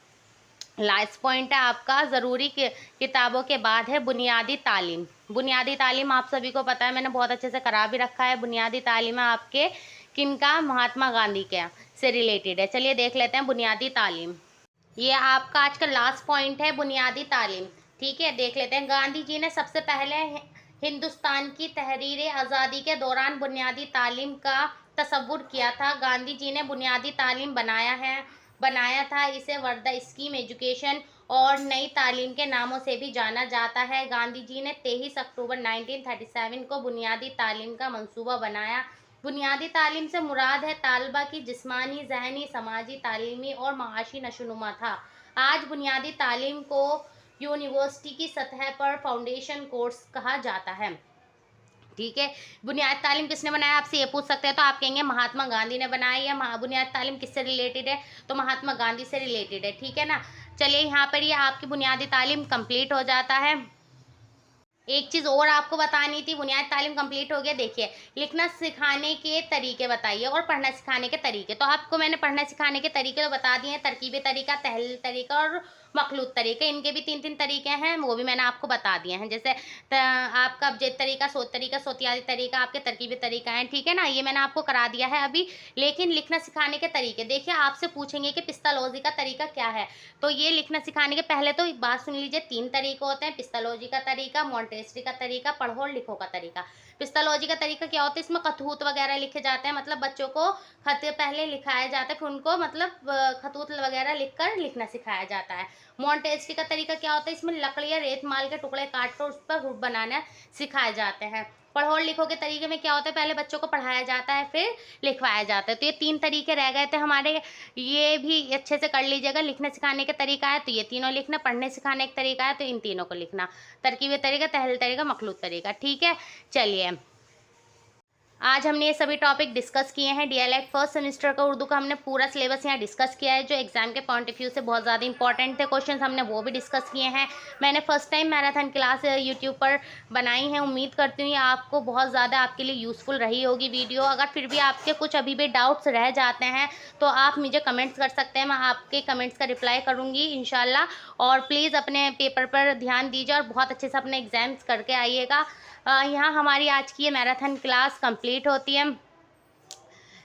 लास्ट पॉइंट है आपका ज़रूरी किताबों के बाद है बुनियादी तालीम। बुनियादी तालीम आप सभी को पता है, मैंने बहुत अच्छे से करा भी रखा है। बुनियादी तालीम है आपके किनका, महात्मा गांधी के से रिलेटेड है। चलिए देख लेते हैं बुनियादी तालीम। ये आपका आज का लास्ट पॉइंट है, बुनियादी तालीम। ठीक है, देख लेते हैं। गांधी जी ने सबसे पहले हिंदुस्तान की तहरीर आज़ादी के दौरान बुनियादी तालीम का तसव्वुर किया था। गांधी जी ने बुनियादी तालीम बनाया था। इसे वर्दा स्कीम एजुकेशन और नई तालीम के नामों से भी जाना जाता है। गांधी जी ने 23 अक्टूबर 1937 को बुनियादी तालीम का मंसूबा बनाया। बुनियादी तालीम से मुराद है तालबा की जिस्मानी, ज़हनी, समाजी, तालीमी और माशी नशोनुमा था। आज बुनियादी तालीम को यूनिवर्सिटी की सतह पर फाउंडेशन कोर्स कहा जाता है। ठीक है, बुनियादी तालीम किसने बनाया, आपसे ये पूछ सकते हैं, तो आप कहेंगे महात्मा गांधी ने बनाया। या बुनियादी तालीम किससे रिलेटेड है, तो महात्मा गांधी से रिलेटेड है। ठीक है ना। चलिए यहाँ पर ये आपकी बुनियादी तालीम कंप्लीट हो जाता है। एक चीज़ और आपको बतानी थी, बुनियादी तालीम कंप्लीट हो गया। देखिए लिखना सिखाने के तरीके बताइए और पढ़ना सिखाने के तरीके। तो आपको मैंने पढ़ना सिखाने के तरीके तो बता दिए हैं, तरकीबी तरीका, तहलील तरीका और मखलूत तरीके, इनके भी 3-3 तरीके हैं, वो भी मैंने आपको बता दिए हैं। जैसे आपका अबजद तरीका, सोतियादी तरीका आपके तरकीबी तरीका है। ठीक है ना, ये मैंने आपको करा दिया है अभी। लेकिन लिखना सिखाने के तरीके, देखिए आपसे पूछेंगे कि पिस्तालोजी का तरीका क्या है, तो ये लिखना सिखाने के पहले तो एक बात सुन लीजिए, 3 तरीके होते हैं, पिस्तालोजी का तरीका, मॉन्टेसरी का तरीका, पढ़ो और लिखो का तरीका। पिस्तालोजी का तरीका क्या होता है, इसमें खतूत वगैरह लिखे जाते हैं, मतलब बच्चों को खत पहले लिखाया जाता है, फिर उनको मतलब खतूत वगैरह लिखकर लिखना सिखाया जाता है। मॉन्टेसरी का तरीका क्या होता है, इसमें लकड़ी या रेत माल के टुकड़े काट कर उस पर हुक बनाना सिखाए जाते हैं। पढ़ो और लिखो के तरीके में क्या होता है, पहले बच्चों को पढ़ाया जाता है फिर लिखवाया जाता है। तो ये 3 तरीके रह गए थे हमारे, ये भी अच्छे से कर लीजिएगा। लिखने सिखाने का तरीका है तो ये तीनों लिखना, पढ़ने सिखाने का तरीका है तो इन तीनों को लिखना, तरकीबी तरीका, तहलील तरीका, मखलूत तरीका। ठीक है, चलिए आज हमने ये सभी टॉपिक डिस्कस किए हैं। डीएलएड फर्स्ट सेमेस्टर का उर्दू का हमने पूरा सिलेबस यहाँ डिस्कस किया है, जो एग्जाम के पॉइंट ऑफ व्यू से बहुत ज़्यादा इंपॉर्टेंट थे क्वेश्चंस, हमने वो भी डिस्कस किए हैं। मैंने first time marathon class YouTube पर बनाई है, उम्मीद करती हूँ ये आपको बहुत ज़्यादा आपके लिए यूज़फुल रही होगी वीडियो। अगर फिर भी आपके कुछ अभी भी डाउट्स रह जाते हैं तो आप मुझे कमेंट्स कर सकते हैं, मैं आपके कमेंट्स का रिप्लाई करूँगी इंशाल्लाह। और प्लीज़ अपने पेपर पर ध्यान दीजिए और बहुत अच्छे से अपने एग्ज़ाम्स करके आइएगा। यहाँ हमारी आज की ये मैराथन क्लास कंप्लीट होती है,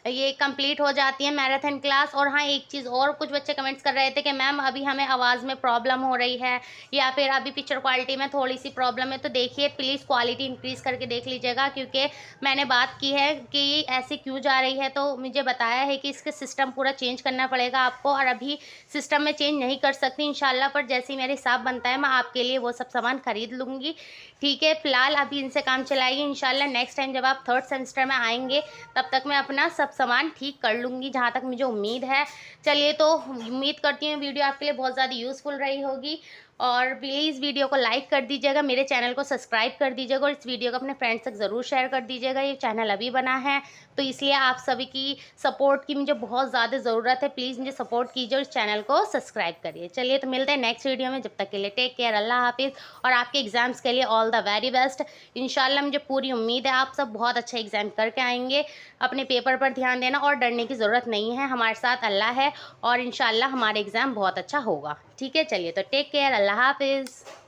ये कंप्लीट हो जाती है मैराथन क्लास। और हाँ, एक चीज़ और, कुछ बच्चे कमेंट्स कर रहे थे कि मैम अभी हमें आवाज़ में प्रॉब्लम हो रही है या फिर अभी पिक्चर क्वालिटी में थोड़ी सी प्रॉब्लम है, तो देखिए प्लीज़ क्वालिटी इंक्रीज़ करके देख लीजिएगा, क्योंकि मैंने बात की है कि ऐसे क्यों जा रही है, तो मुझे बताया है कि इसके सिस्टम पूरा चेंज करना पड़ेगा आपको, और अभी सिस्टम में चेंज नहीं कर सकती इंशाल्लाह, पर जैसे ही मेरे हिसाब बनता है मैं आपके लिए वो सब सामान ख़रीद लूँगी। ठीक है, फ़िलहाल अभी इनसे काम चलाइए, इंशाल्लाह नेक्स्ट टाइम जब आप 3rd सेमेस्टर में आएंगे तब तक मैं अपना सब सामान ठीक कर लूँगी जहाँ तक मुझे उम्मीद है। चलिए तो उम्मीद करती हूँ वीडियो आपके लिए बहुत ज़्यादा यूज़फुल रही होगी, और प्लीज़ वीडियो को लाइक कर दीजिएगा, मेरे चैनल को सब्सक्राइब कर दीजिएगा और इस वीडियो को अपने फ्रेंड्स तक ज़रूर शेयर कर दीजिएगा। ये चैनल अभी बना है तो इसलिए आप सभी की सपोर्ट की मुझे बहुत ज़्यादा ज़रूरत है। प्लीज़ मुझे सपोर्ट कीजिए और इस चैनल को सब्सक्राइब करिए। चलिए तो मिलते हैं नेक्स्ट वीडियो में, जब तक के लिए टेक केयर, अल्लाह हाफिज़, और आपके एग्ज़ाम्स के लिए ऑल द वेरी बेस्ट। इंशाल्लाह मुझे पूरी उम्मीद है आप सब बहुत अच्छा एग्ज़ाम करके आएंगे। अपने पेपर पर ध्यान देना और डरने की ज़रूरत नहीं है, हमारे साथ अल्लाह है और इंशाल्लाह हमारा एग्ज़ाम बहुत अच्छा होगा। ठीक है, चलिए तो टेक केयर, अल्लाह हाफिज़।